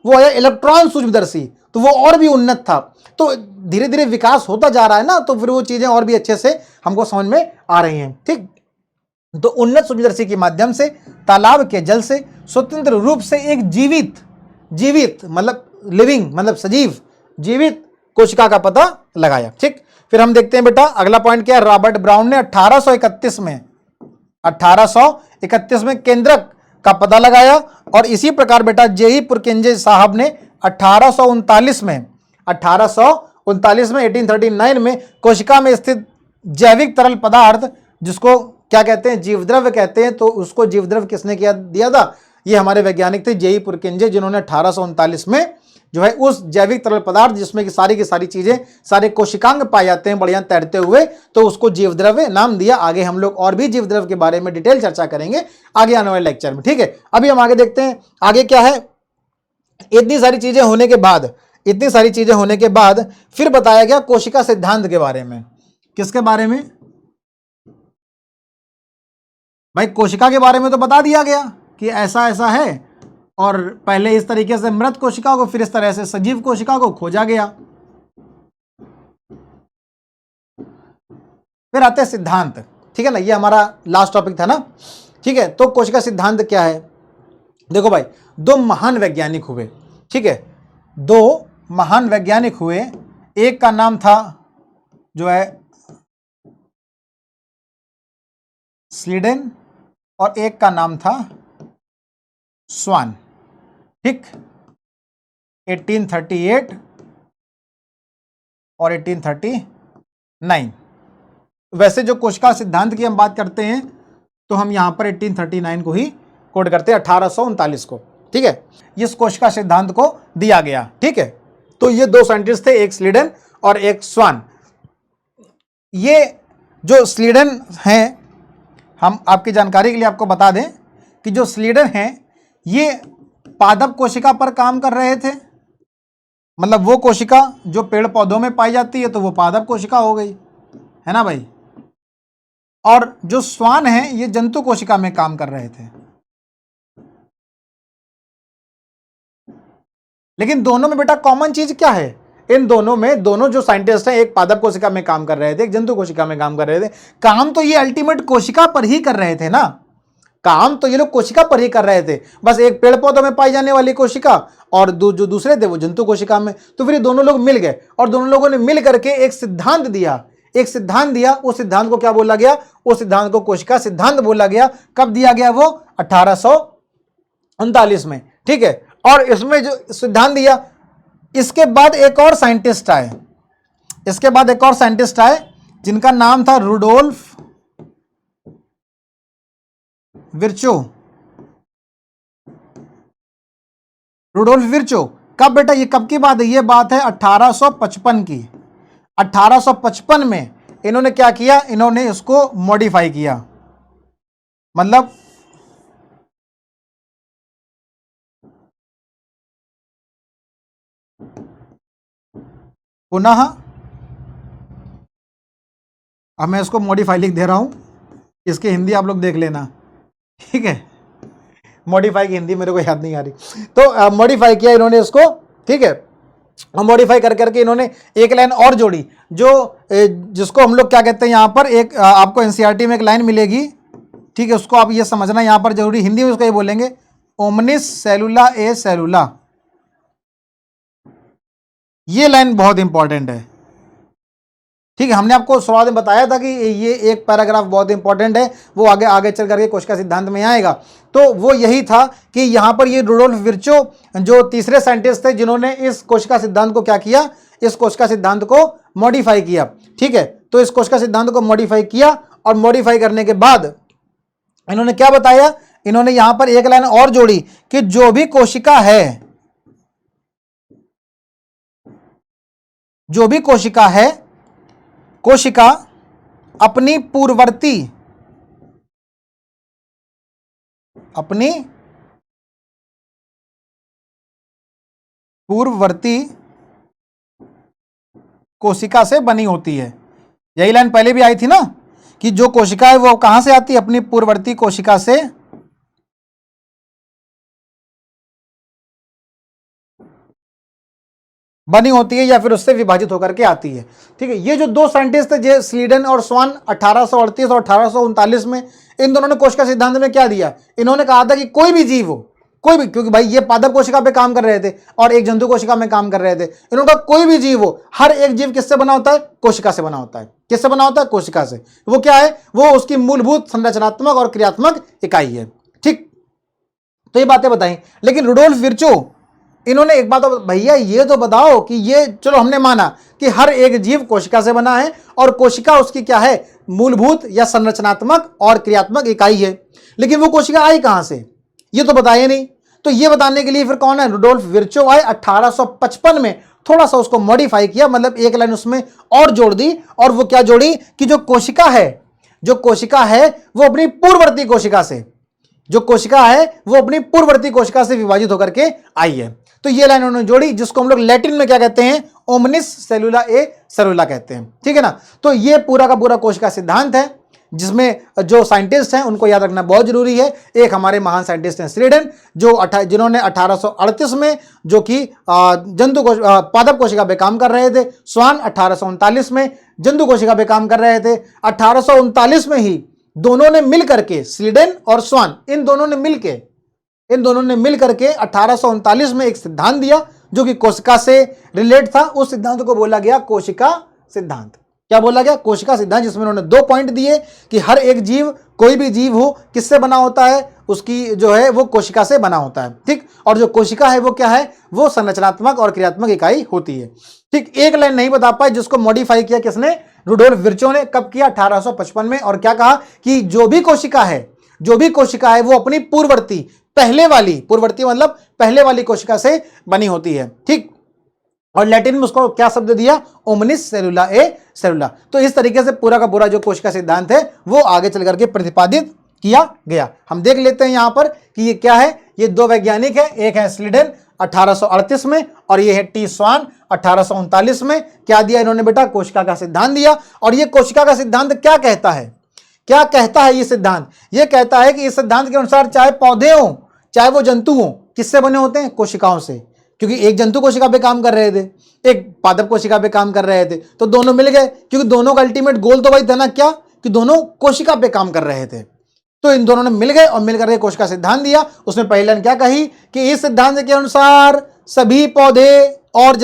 वो आया इलेक्ट्रॉन सूक्ष्मदर्शी, तो वो और भी उन्नत था। तो धीरे धीरे विकास होता जा रहा है ना, तो फिर वो चीजें और भी अच्छे से हमको समझ में आ रही हैं। ठीक, तो उन्नत सूक्ष्मदर्शी के माध्यम से तालाब के जल से स्वतंत्र रूप से एक जीवित मतलब लिविंग मतलब सजीव जीवित कोशिका का पता लगाया। ठीक, फिर हम देखते हैं बेटा अगला पॉइंट क्या है। रॉबर्ट ब्राउन ने 1831 में केंद्रक का पता लगाया, और इसी प्रकार बेटा जे.ई. पुरकिंजे साहब ने 1839 में 1839 में कोशिका में स्थित जैविक तरल पदार्थ, जिसको क्या कहते हैं? जीवद्रव्य कहते हैं। तो उसको जीवद्रव्य किसने दिया था? ये हमारे वैज्ञानिक थे जे.ई. पुरकिंजे, जिन्होंने 1839 में जो है उस जैविक तरल पदार्थ, जिसमें की सारी चीजें, सारे कोशिकांग पाए जाते हैं बढ़िया तैरते हुए, तो उसको जीवद्रव्य नाम दिया। आगे हम लोग और भी जीवद्रव्य के बारे में डिटेल चर्चा करेंगे आगे आने वाले लेक्चर में। ठीक है, अभी हम आगे देखते हैं आगे क्या है। इतनी सारी चीजें होने के बाद फिर बताया गया कोशिका सिद्धांत के बारे में। किसके बारे में भाई? कोशिका के बारे में तो बता दिया गया कि ऐसा ऐसा है, और पहले इस तरीके से मृत कोशिका को, फिर इस तरह से सजीव कोशिका को खोजा गया। फिर आते हैं सिद्धांत, ठीक है ना, ये हमारा लास्ट टॉपिक था ना, ठीक है। तो कोशिका सिद्धांत क्या है? देखो भाई, दो महान वैज्ञानिक हुए, ठीक है, दो महान वैज्ञानिक हुए, एक का नाम था जो है स्लीडन और एक का नाम था स्वान, ठीक, 1838 और 1839। वैसे जो कोशिका सिद्धांत की हम बात करते हैं तो हम यहां पर 1839 को ही कोड करते हैं, 1839 को, ठीक है, इस कोशिका सिद्धांत को दिया गया, ठीक है। तो ये दो साइंटिस्ट थे, एक स्लीडन और एक स्वान। ये जो स्लीडन हैं, हम आपकी जानकारी के लिए आपको बता दें कि जो स्लीडन हैं ये पादप कोशिका पर काम कर रहे थे, मतलब वो कोशिका जो पेड़ पौधों में पाई जाती है तो वो पादप कोशिका हो गई, है ना भाई। और जो स्वान है ये जंतु कोशिका में काम कर रहे थे। लेकिन दोनों में बेटा कॉमन चीज क्या है? इन दोनों में, दोनों जो साइंटिस्ट हैं, एक पादप कोशिका में काम कर रहे थे, एक जंतु कोशिका में काम कर रहे थे। काम तो ये अल्टीमेट कोशिका पर ही कर रहे थे ना, काम तो ये लोग कोशिका पर ही कर रहे थे, बस एक पेड़ पौधों में पाई जाने वाली कोशिका और जो दूसरे थे वो जंतु कोशिका में। तो फिर ये दोनों लोग मिल गए और दोनों लोगों ने मिल करके एक सिद्धांत दिया, एक सिद्धांत दिया। उस सिद्धांत को क्या बोला गया? उस सिद्धांत को कोशिका सिद्धांत बोला गया। कब दिया गया? वो 1839 में, ठीक है। और इसमें जो सिद्धांत दिया, इसके बाद एक और साइंटिस्ट आए, इसके बाद एक और साइंटिस्ट आए जिनका नाम था रुडोल्फ विर्चो। Rudolf Virchow. कब बेटा? ये कब की बात है? ये बात है 1855 की। 1855 में इन्होंने क्या किया? इन्होंने इसको मॉडिफाई किया, मतलब पुनः, अब मैं इसको मॉडिफाई लिख दे रहा हूं, इसकी हिंदी आप लोग देख लेना, ठीक है। मॉडिफाई की हिंदी मेरे को याद नहीं आ रही, तो मॉडिफाई किया इन्होंने इसको, ठीक है। मॉडिफाई कर करके इन्होंने एक लाइन और जोड़ी, जो जिसको हम लोग क्या कहते हैं, यहां पर एक आपको एनसीईआरटी में एक लाइन मिलेगी, ठीक है, उसको आप ये समझना यहां पर जरूरी, हिंदी में उसको ये बोलेंगे, ओमनिस सेलुला ए सेलुला। ये लाइन बहुत इंपॉर्टेंट है, ठीक है। हमने आपको शुरुआत में बताया था कि ये एक पैराग्राफ बहुत इंपॉर्टेंट है, वो आगे आगे चल करके कोशिका सिद्धांत में आएगा। तो वो यही था कि यहाँ पर ये रुडोल्फ विर्चो जो तीसरे साइंटिस्ट थे जिन्होंने इस कोशिका सिद्धांत को क्या किया? इस कोशिका सिद्धांत को मॉडिफाई किया, ठीक है। तो इस कोशिका सिद्धांत को मॉडिफाई किया और मॉडिफाई करने के बाद इन्होंने क्या बताया? इन्होंने यहां पर एक लाइन और जोड़ी कि जो भी कोशिका है, जो भी कोशिका है, कोशिका अपनी पूर्ववर्ती कोशिका से बनी होती है। यही लाइन पहले भी आई थी ना कि जो कोशिका है वो कहां से आती है? अपनी पूर्ववर्ती कोशिका से बनी होती है या फिर उससे विभाजित होकर के आती है, ठीक है। ये जो दो साइंटिस्ट थे, स्लीडन और स्वान, 1838 और 1839 में, इन दोनों ने कोशिका सिद्धांत में क्या दिया? इन्होंने कहा था कि कोई भी जीव हो, कोई भी, क्योंकि भाई ये पादप कोशिका पे काम कर रहे थे और एक जंतु कोशिका में काम कर रहे थे, इन्होंने कहा कोई भी जीव हो, हर एक जीव किससे बना होता है? कोशिका से बना होता है। किससे बना होता है? कोशिका से। वो क्या है? वो उसकी मूलभूत संरचनात्मक और क्रियात्मक इकाई है, ठीक। तो ये बातें बताई। लेकिन रुडोल्फ विर्चो, इन्होंने एक बात, भैया ये तो बताओ कि ये, चलो हमने माना कि हर एक जीव कोशिका से बना है और कोशिका उसकी क्या है? मूलभूत या संरचनात्मक और क्रियात्मक इकाई है, लेकिन वो कोशिका आई कहां से? ये तो बताया नहीं। तो ये बताने के लिए फिर कौन है? रुडोल्फ विर्चो आए 1855 में, थोड़ा सा उसको मॉडिफाई किया, मतलब एक लाइन उसमें और जोड़ दी। और वो क्या जोड़ी? कि जो कोशिका है, जो कोशिका है वो अपनी पूर्ववर्ती कोशिका से, जो कोशिका है वो अपनी पूर्ववर्ती कोशिका से विभाजित होकर के आई है। तो ये लाइन उन्होंने जोड़ी, जिसको हम लोग लैटिन में क्या कहते हैं? ओमनिस सेलुला ए सेलुला कहते हैं, ठीक है ना। तो ये पूरा का पूरा कोशिका सिद्धांत है। जिसमें जो साइंटिस्ट हैं उनको याद रखना बहुत जरूरी है। एक हमारे महान साइंटिस्ट हैं स्लीडन, जिन्होंने 1838 में जो कि जंतु पादप कोशिका पे काम कर रहे थे। स्वान 1839 में जंतु कोशिका पे काम कर रहे थे। 1839 में ही दोनों ने मिल करके, स्लीडन और स्वान, इन दोनों ने मिल करके 1839 में एक सिद्धांत दिया जो कि कोशिका से रिलेट था। उस सिद्धांत को बोला गया कोशिका सिद्धांत। क्या बोला गया? कोशिका सिद्धांत, जिसमें उन्होंने 2 पॉइंट दिए कि हर एक जीव, कोई भी जीव हो, किससे बना होता है? उसकी जो है वो कोशिका से बना होता है, ठीक। और जो कोशिका है वो क्या है? वो संरचनात्मक और क्रियात्मक इकाई होती है, ठीक। एक लाइन नहीं बता पाए जिसको मॉडिफाई किया किसने? रुडोल्फ विर्चो ने। कब किया? 1855 में। और क्या कहा कि जो भी कोशिका है वो अपनी पूर्ववर्ती, पूर्ववर्ती मतलब पहले वाली कोशिका से बनी होती है, ठीक। और लैटिन में उसको क्या शब्द दिया? ओमनिस सेलुला ए सेलुला। तो इस तरीके से पूरा का पूरा जो कोशिका सिद्धांत है वो आगे चल करके प्रतिपादित किया गया। हम देख लेते हैं यहां पर कि ये क्या है। ये 2 वैज्ञानिक है, एक है स्लीडन 1838 में और ये है टी स्वान 1839 में। क्या दिया इन्होंने बेटा? कोशिका का सिद्धांत दिया। और ये कोशिका का सिद्धांत क्या कहता है? ये सिद्धांत ये कहता है कि इस सिद्धांत के अनुसार चाहे पौधे हों चाहे वो जंतु हों, किससे बने होते हैं? कोशिकाओं से। क्योंकि एक जंतु कोशिका पे काम कर रहे थे, एक पादप कोशिका पे काम कर रहे थे, तो दोनों मिल गए, क्योंकि दोनों का अल्टीमेट गोल तो वही था ना, क्या? कि दोनों कोशिका पे काम कर रहे थे। तो इन दोनों ने मिल गए और मिलकर के कोशिका सिद्धांत दिया। उसमें पहली लाइन क्या कही कि इस सिद्धांत के अनुसार सभी पौधे और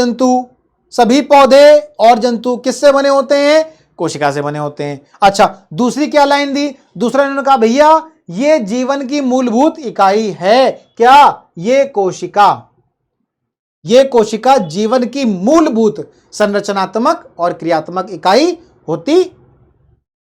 जंतु किससे बने होते हैं? कोशिका से बने होते हैं। अच्छा, दूसरी क्या लाइन दी? दूसरा इन्होंने कहा भैया ये जीवन की मूलभूत इकाई है। क्या? ये कोशिका जीवन की मूलभूत संरचनात्मक और क्रियात्मक इकाई होती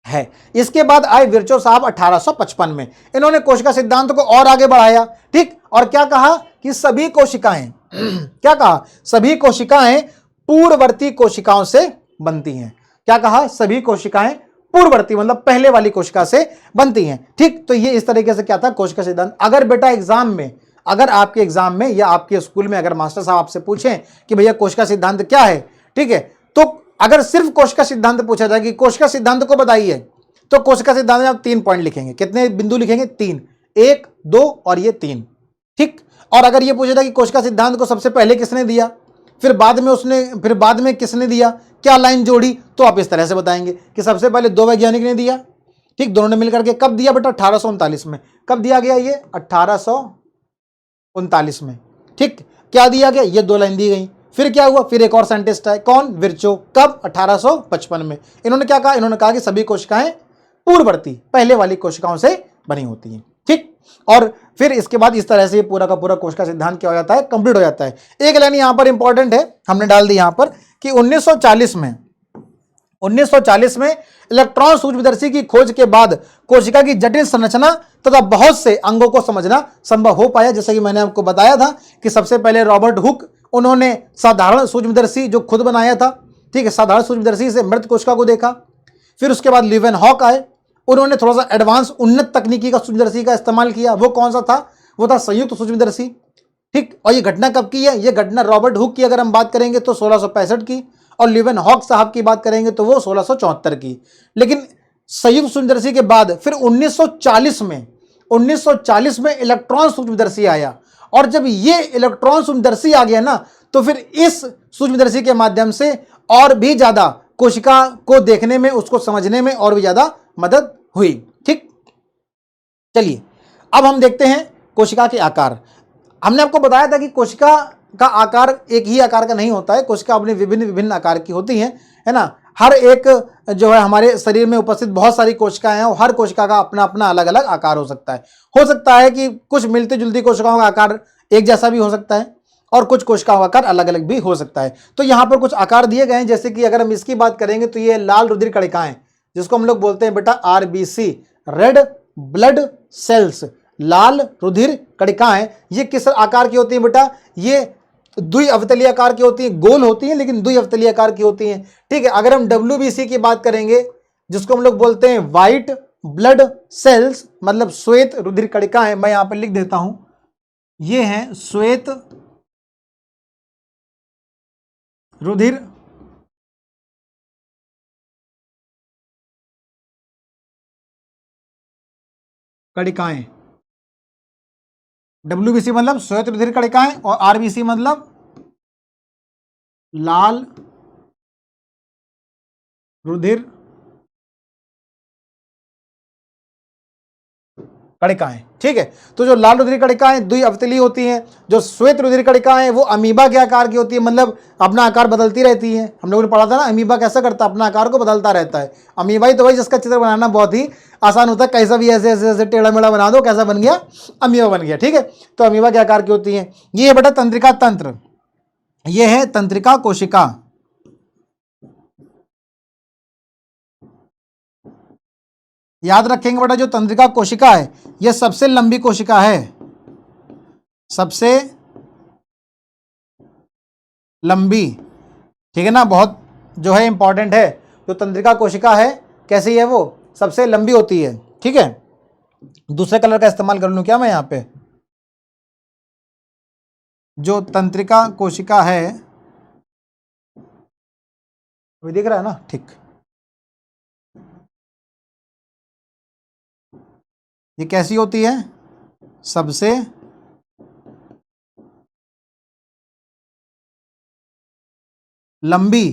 है। इसके बाद आए विर्चो साहब 1855 में। इन्होंने कोशिका सिद्धांत को और आगे बढ़ाया, ठीक। और क्या कहा कि सभी कोशिकाएं क्या कहा? सभी कोशिकाएं पूर्ववर्ती कोशिकाओं से बनती हैं। क्या कहा? सभी कोशिकाएं पूर्ववर्ती मतलब पहले वाली कोशिका से बनती हैं, ठीक। तो ये इस तरीके से क्या था? कोशिका सिद्धांत। अगर बेटा अगर आपके एग्जाम में या आपके स्कूल में अगर मास्टर साहब आपसे पूछें कि भैया कोशिका सिद्धांत क्या है, ठीक है, तो अगर सिर्फ कोशिका सिद्धांत पूछा जाए कि कोशिका सिद्धांत को बताइए, तो कोशिका सिद्धांत में आप 3 पॉइंट लिखेंगे। कितने बिंदु लिखेंगे? 3, 1, 2 और ये 3, ठीक। और अगर ये पूछा जाए कि कोशिका सिद्धांत को सबसे पहले किसने दिया, फिर बाद में किसने दिया, क्या लाइन जोड़ी, तो आप इस तरह से बताएंगे कि सबसे पहले 2 वैज्ञानिक ने दिया, ठीक। दोनों ने मिलकर के कब दिया बेटा? 1839 में। कब दिया गया? ये 1839 में, ठीक। क्या दिया गया? ये 2 लाइन दी गई। फिर क्या हुआ? फिर एक और साइंटिस्ट है, कौन? विर्चो। कब? 1855 में। इन्होंने क्या कहा? इन्होंने कहा कि सभी कोशिकाएं पूर्ववर्ती पहले वाली कोशिकाओं से बनी होती हैं, ठीक। और फिर इसके बाद इस तरह से ये पूरा का पूरा कोशिका सिद्धांत क्या हो जाता है? कंप्लीट हो जाता है। एक लाइन यहां पर इंपॉर्टेंट है, हमने डाल दी यहां पर कि 1940 में इलेक्ट्रॉन सूक्ष्मदर्शी की खोज के बाद कोशिका की जटिल संरचना तथा बहुत से अंगों को समझना संभव हो पाया। जैसे कि मैंने आपको बताया था कि सबसे पहले रॉबर्ट हुक, उन्होंने साधारण सूक्ष्मदर्शी जो खुद बनाया था, ठीक है, साधारण सूक्ष्मदर्शी से मृत कोशिका को देखा। फिर उसके बाद लीवेनहॉक आए, उन्होंने थोड़ा सा एडवांस उन्नत तकनीकी का सूक्ष्मदर्शी का इस्तेमाल किया। वो कौन सा था? वो था संयुक्त सूक्ष्मदर्शी, ठीक। और ये घटना कब की है? ये घटना रॉबर्ट हुक की अगर हम बात करेंगे तो 1665 की, और लीवेनहॉक साहब की बात करेंगे तो वो 1674 की। लेकिन संयुक्त सूक्ष्मदर्शी के बाद फिर 1940 में इलेक्ट्रॉन सूक्ष्मदर्शी आया। और जब ये इलेक्ट्रॉन सूक्ष्मदर्शी आ गया ना, तो फिर इस सूक्ष्मदर्शी के माध्यम से और भी ज्यादा कोशिका को देखने में, उसको समझने में और भी ज्यादा मदद हुई, ठीक। चलिए अब हम देखते हैं कोशिका के आकार। हमने आपको बताया था कि कोशिका का आकार एक ही आकार का नहीं होता है, कोशिका अपने विभिन्न आकार की होती हैं, है ना। हर एक जो है हमारे शरीर में उपस्थित बहुत सारी कोशिकाएं हैं और हर कोशिका का अपना अपना अलग अलग आकार हो सकता है कि कुछ मिलती जुलती कोशिकाओं का आकार एक जैसा भी हो सकता है और कुछ कोशिकाओं का आकार अलग अलग भी हो सकता है। तो यहाँ पर कुछ आकार दिए गए हैं, जैसे कि अगर हम इसकी बात करेंगे तो ये लाल रुधिर कणिकाएं, जिसको हम लोग बोलते हैं बेटा आरबीसी, रेड ब्लड सेल्स, लाल रुधिर कणिकाएं, ये किस आकार की होती है बेटा? ये द्विअवतलीय आकार की होती है, गोल होती है लेकिन द्विअवतलीय आकार की होती हैं, ठीक है। अगर हम WBC की बात करेंगे, जिसको हम लोग बोलते हैं व्हाइट ब्लड सेल्स, मतलब श्वेत रुधिर कणिकाएं, मैं यहां पर लिख देता हूं, ये हैं श्वेत रुधिर कणिकाएं, WBC मतलब श्वेत रुधिर कणिकाएं, और RBC मतलब लाल रुधिर कणिकाएं। ठीक है, तो जो लाल रुधिर कणिकाएं द्विअवतलीय होती हैं, जो श्वेत रुधिर कणिकाएं वो अमीबा के आकार की होती है, मतलब अपना आकार बदलती रहती हैं। हम लोगों ने पढ़ा था ना, अमीबा कैसा करता है, अपना आकार को बदलता रहता है। अमीबा ही तो भाई जिसका चित्र बनाना बहुत ही आसान होता है, कैसा भी ऐसे ऐसे ऐसे टेढ़ा मेढ़ा बना दो, कैसा बन गया, अमीबा बन गया। ठीक है, तो अमीबा के आकार की होती है। ये है बेटा तंत्रिका तंत्र, ये है तंत्रिका कोशिका। याद रखेंगे बेटा, जो तंत्रिका कोशिका है यह सबसे लंबी कोशिका है, सबसे लंबी। ठीक है ना, बहुत जो है इंपॉर्टेंट है। जो तंत्रिका कोशिका है कैसी है, वो सबसे लंबी होती है। ठीक है, दूसरे कलर का इस्तेमाल कर लूं क्या मैं यहां पे? जो तंत्रिका कोशिका है, अभी दिख रहा है ना? ठीक, ये कैसी होती है? सबसे लंबी।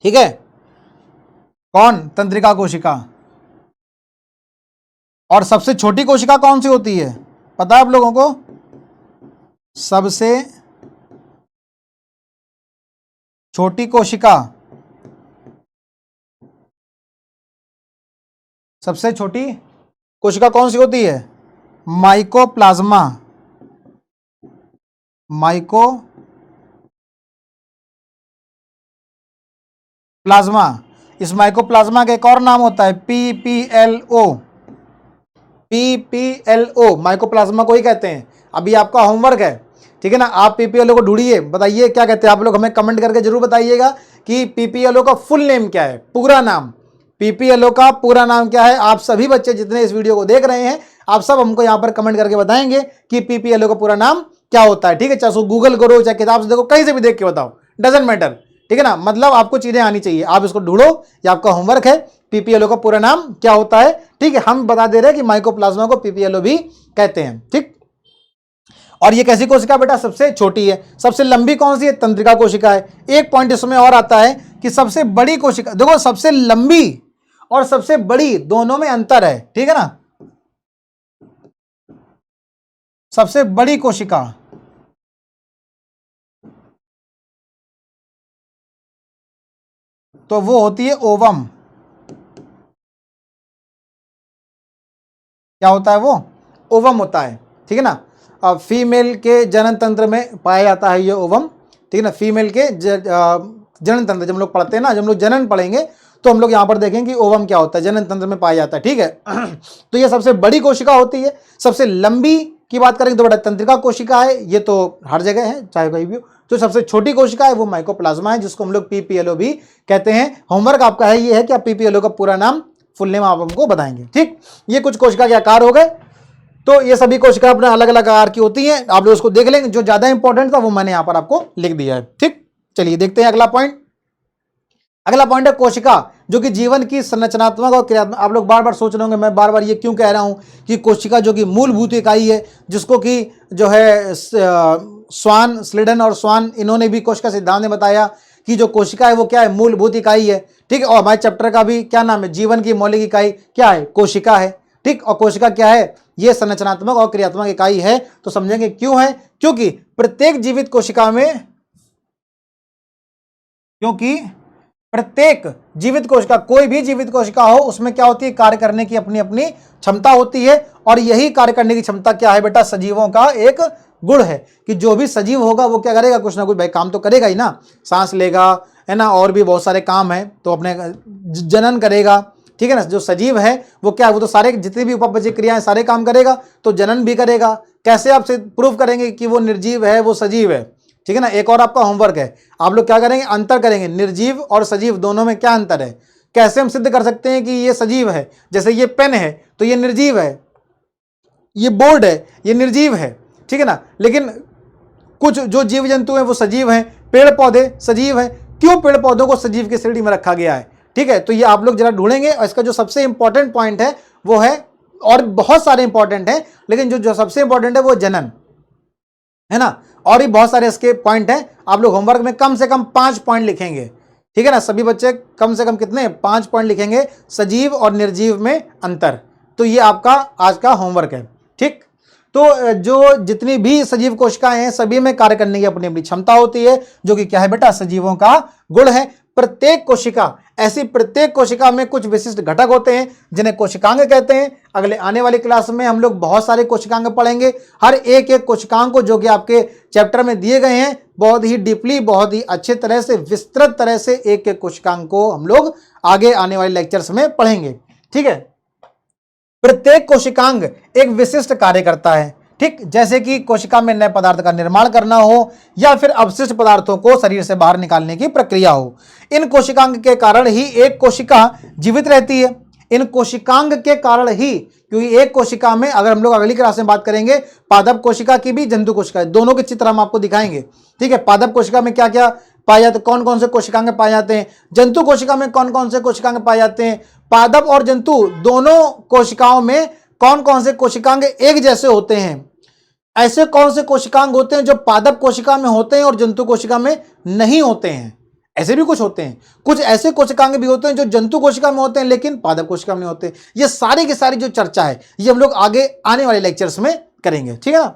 ठीक है, कौन? तंत्रिका कोशिका। और सबसे छोटी कोशिका कौन सी होती है, पता है आप लोगों को? सबसे छोटी कोशिका, सबसे छोटी कोशिका कौन सी होती है? माइकोप्लाज्मा। माइकोप्लाज्मा, इस माइकोप्लाज्मा का एक और नाम होता है PPLO। PPLO माइकोप्लाज्मा को ही कहते हैं। अभी आपका होमवर्क है, ठीक है ना, आप PPLO को ढूंढिए, बताइए क्या कहते हैं आप लोग, हमें कमेंट करके जरूर बताइएगा कि PPLO का फुल नेम क्या है, पूरा नाम। PPLO का पूरा नाम क्या है? आप सभी बच्चे जितने इस वीडियो को देख रहे हैं, आप सब हमको यहाँ पर कमेंट करके बताएंगे कि PPLO का पूरा नाम क्या होता है। ठीक है, चाहे गूगल करो, चाहे किताब से देखो, कहीं से भी देख के बताओ, डजेंट मैटर। ठीक है ना, मतलब आपको चीजें आनी चाहिए, आप इसको ढूंढो, ये आपका होमवर्क है। PPLO का पूरा नाम क्या होता है? ठीक है, हम बता दे रहे हैं कि माइकोप्लाज्मा को PPLO भी कहते हैं। ठीक, और ये कैसी कोशिका बेटा? सबसे छोटी है। सबसे लंबी कौन सी है? तंत्रिका कोशिका है। एक पॉइंट इसमें और आता है कि सबसे बड़ी कोशिका, देखो सबसे लंबी और सबसे बड़ी दोनों में अंतर है। ठीक है ना, सबसे बड़ी कोशिका तो वो होती है ओवम। क्या होता है वो? ओवम होता है। ठीक है ना, अब फीमेल के जनन तंत्र में पाया जाता है ये ओवम। ठीक है ना, फीमेल के जनन तंत्र, जब हम लोग पढ़ते हैं ना, जब हम लोग जनन पढ़ेंगे तो हम लोग यहाँ पर देखेंगे कि ओवम क्या होता है, जनन तंत्र में पाया जाता है। ठीक है, तो ये सबसे बड़ी कोशिका होती है। सबसे लंबी की बात करेंगे तो बेटा तंत्रिका कोशिका है, ये तो हर जगह है चाहे कहीं भी हो। जो सबसे छोटी कोशिका है वो माइकोप्लाज्मा है, जिसको हम लोग PPLO भी कहते हैं। होमवर्क आपका है ये है कि आप PPLO का पूरा नाम, फुल नेम आप हमको बताएंगे। ठीक, ये कुछ कोशिका के आकार हो गए। तो ये सभी कोशिका अपना अलग अलग आकार की होती हैं, आप लोग उसको देख लेंगे। जो ज्यादा इंपॉर्टेंट था वो मैंने यहां पर आपको लिख दिया है। ठीक, चलिए देखते हैं अगला पॉइंट। अगला पॉइंट है कोशिका, जो कि जीवन की संरचनात्मक और क्रियात्मक। आप लोग बार बार सोच रहे होंगे मैं बार बार ये क्यों कह रहा हूं कि कोशिका जो कि मूलभूत इकाई है, जिसको कि जो है स्वान, स्लीडन और स्वान, इन्होंने भी कोशिका सिद्धांत में बताया कि जो कोशिका है वो क्या है? मूलभूत इकाई है। ठीक है, और हमारे चैप्टर का भी क्या नाम है? जीवन की मौलिक इकाई क्या है? कोशिका है। ठीक, और कोशिका क्या है? ये संरचनात्मक और क्रियात्मक इकाई है। तो समझेंगे क्यों है, क्योंकि प्रत्येक जीवित कोशिका में, क्योंकि प्रत्येक जीवित कोशिका, कोई भी जीवित कोशिका हो, उसमें क्या होती है? कार्य करने की अपनी अपनी क्षमता होती है। और यही कार्य करने की क्षमता क्या है बेटा? सजीवों का एक गुण है कि जो भी सजीव होगा वो क्या करेगा? कुछ ना कुछ भाई काम तो करेगा ही ना, सांस लेगा, है ना, और भी बहुत सारे काम है, तो अपने जनन करेगा। ठीक है ना, जो सजीव है वो क्या है? वो तो सारे जितनी भी उपपजी क्रियाएं सारे काम करेगा, तो जनन भी करेगा। कैसे आप प्रूव करेंगे कि वो निर्जीव है, वो सजीव है? ठीक है ना, एक और आपका होमवर्क है, आप लोग क्या करेंगे? अंतर करेंगे, निर्जीव और सजीव दोनों में क्या अंतर है। कैसे हम सिद्ध कर सकते हैं कि ये सजीव है? जैसे ये पेन है तो ये निर्जीव है, ये बोर्ड है ये निर्जीव है। ठीक है ना, लेकिन कुछ जो जीव जंतु हैं वो सजीव हैं, पेड़ पौधे सजीव हैं। क्यों पेड़ पौधों को सजीव की श्रेणी में रखा गया है? ठीक है, तो ये आप लोग जरा ढूंढेंगे। और इसका जो सबसे इंपॉर्टेंट पॉइंट है वो है और बहुत सारे इंपॉर्टेंट हैं, लेकिन जो सबसे इंपॉर्टेंट है वो जनन है ना। और भी बहुत सारे इसके पॉइंट हैं, आप लोग होमवर्क में कम से कम 5 पॉइंट लिखेंगे, ठीक है ना। सभी बच्चे कम से कम कितने 5 पॉइंट लिखेंगे, सजीव और निर्जीव में अंतर। तो ये आपका आज का होमवर्क है, ठीक। तो जो जितनी भी सजीव कोशिकाएं हैं सभी में कार्य करने की अपनी अपनी क्षमता होती है, जो कि क्या है बेटा, सजीवों का गुण है। प्रत्येक कोशिका में कुछ विशिष्ट घटक होते हैं जिन्हें कोशिकांग कहते हैं। अगले आने वाली क्लास में हम लोग बहुत सारे कोशिकांग पढ़ेंगे, हर एक कोशिकांग को जो कि आपके चैप्टर में दिए गए हैं बहुत ही डीपली, बहुत ही अच्छे तरह से, विस्तृत तरह से एक एक कोशिकांग को हम लोग आगे आने वाले लेक्चर्स में पढ़ेंगे, ठीक है। प्रत्येक कोशिकांग एक विशिष्ट कार्य करता है, ठीक। जैसे कि कोशिका में नए पदार्थ का निर्माण करना हो या फिर अवशिष्ट पदार्थों को शरीर से बाहर निकालने की प्रक्रिया हो। इन कोशिकांग के कारण ही एक कोशिका जीवित रहती है। इन कोशिकांग के कारण ही, क्योंकि एक कोशिका में, अगर हम लोग अगली क्लास में बात करेंगे पादप कोशिका की भी, जंतु कोशिका, दोनों के चित्र हम आपको दिखाएंगे, ठीक है। पादप कोशिका में क्या क्या पाए जाते, कौन कौन से कोशिकांग पाए जाते हैं, जंतु कोशिका में कौन कौन से कोशिकांग पाए जाते हैं, पादप और जंतु दोनों कोशिकाओं में कौन कौन से कोशिकांग एक जैसे होते हैं, ऐसे कौन से कोशिकांग होते हैं जो पादप कोशिका में होते हैं और जंतु कोशिका में नहीं होते हैं। ऐसे भी कुछ होते हैं, कुछ ऐसे कोशिकांग भी होते हैं जो जंतु कोशिका में होते हैं लेकिन पादप कोशिका में नहीं होते। ये सारी की सारी जो चर्चा है ये हम लोग आगे आने वाले लेक्चर्स में करेंगे, ठीक है ना।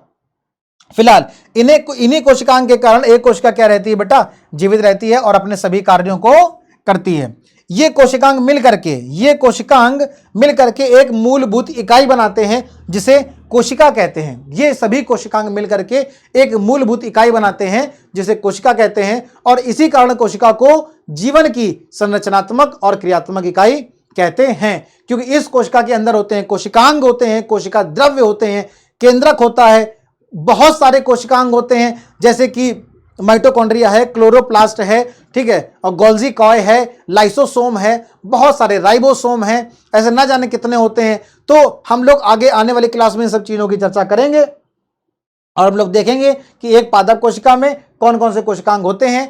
फिलहाल इन्हीं कोशिकांग के कारण एक कोशिका क्या रहती है बेटा, जीवित रहती है और अपने सभी कार्यों को करती है। ये कोशिकांग मिल करके एक मूलभूत इकाई बनाते हैं जिसे कोशिका कहते हैं। ये सभी कोशिकांग मिल करके एक मूलभूत इकाई बनाते हैं जिसे कोशिका कहते हैं, और इसी कारण कोशिका को जीवन की संरचनात्मक और क्रियात्मक इकाई कहते हैं, क्योंकि इस कोशिका के अंदर होते हैं कोशिकांग होते हैं, कोशिका द्रव्य होते हैं, केंद्रक होता है, बहुत सारे कोशिकांग होते हैं जैसे कि माइटोकॉन्ड्रिया है, क्लोरोप्लास्ट है, ठीक है, और गोल्जी कॉय है, लाइसोसोम है, बहुत सारे राइबोसोम है, ऐसे ना जाने कितने होते हैं। तो हम लोग आगे आने वाली क्लास में इन सब चीजों की चर्चा करेंगे और हम लोग देखेंगे कि एक पादप कोशिका में कौन कौन से कोशिकांग होते हैं,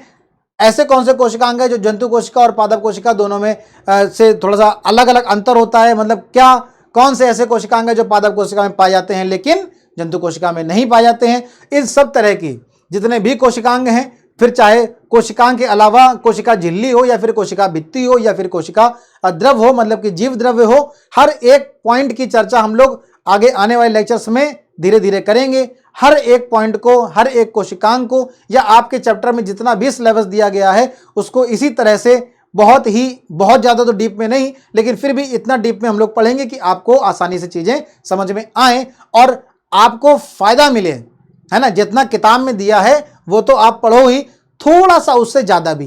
ऐसे कौन से कोशिकांग है जो जंतु कोशिका और पादप कोशिका दोनों में से थोड़ा सा अलग अलग अंतर होता है, मतलब क्या कौन से ऐसे कोशिकांग है जो पादप कोशिका में पाए जाते हैं लेकिन जंतु कोशिका में नहीं पाए जाते हैं। इस सब तरह की जितने भी कोशिकांग हैं, फिर चाहे कोशिकांग के अलावा कोशिका झिल्ली हो या फिर कोशिका भित्ति हो या फिर कोशिका द्रव हो, मतलब कि जीव द्रव्य हो, हर एक पॉइंट की चर्चा हम लोग आगे आने वाले लेक्चर्स में धीरे धीरे करेंगे। हर एक पॉइंट को, हर एक कोशिकांग को, या आपके चैप्टर में जितना भी सिलेबस दिया गया है उसको इसी तरह से बहुत ज़्यादा तो डीप में नहीं, लेकिन फिर भी इतना डीप में हम लोग पढ़ेंगे कि आपको आसानी से चीज़ें समझ में आए और आपको फायदा मिले, है ना। जितना किताब में दिया है वो तो आप पढ़ो ही, थोड़ा सा उससे ज़्यादा भी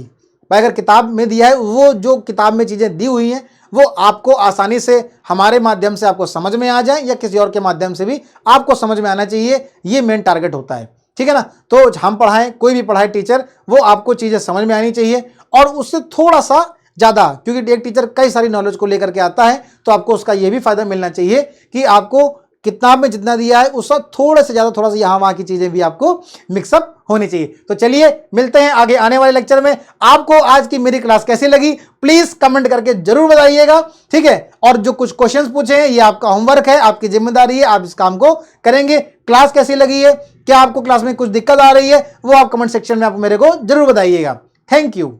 भाई अगर किताब में दिया है, वो जो किताब में चीज़ें दी हुई हैं वो आपको आसानी से हमारे माध्यम से आपको समझ में आ जाए या किसी और के माध्यम से भी आपको समझ में आना चाहिए, ये मेन टारगेट होता है, ठीक है ना। तो हम पढ़ाएं, कोई भी पढ़ाए टीचर, वो आपको चीज़ें समझ में आनी चाहिए और उससे थोड़ा सा ज़्यादा, क्योंकि एक टीचर कई सारी नॉलेज को लेकर के आता है तो आपको उसका ये भी फायदा मिलना चाहिए कि आपको किताब में जितना दिया है उसका थोड़े से ज़्यादा, थोड़ा सा यहाँ वहाँ की चीज़ें भी आपको मिक्सअप होनी चाहिए। तो चलिए मिलते हैं आगे आने वाले लेक्चर में। आपको आज की मेरी क्लास कैसी लगी प्लीज़ कमेंट करके जरूर बताइएगा, ठीक है। और जो कुछ क्वेश्चंस पूछे हैं ये आपका होमवर्क है, आपकी जिम्मेदारी है, आप इस काम को करेंगे। क्लास कैसी लगी है, क्या आपको क्लास में कुछ दिक्कत आ रही है, वो आप कमेंट सेक्शन में आप मेरे को जरूर बताइएगा। Thank you.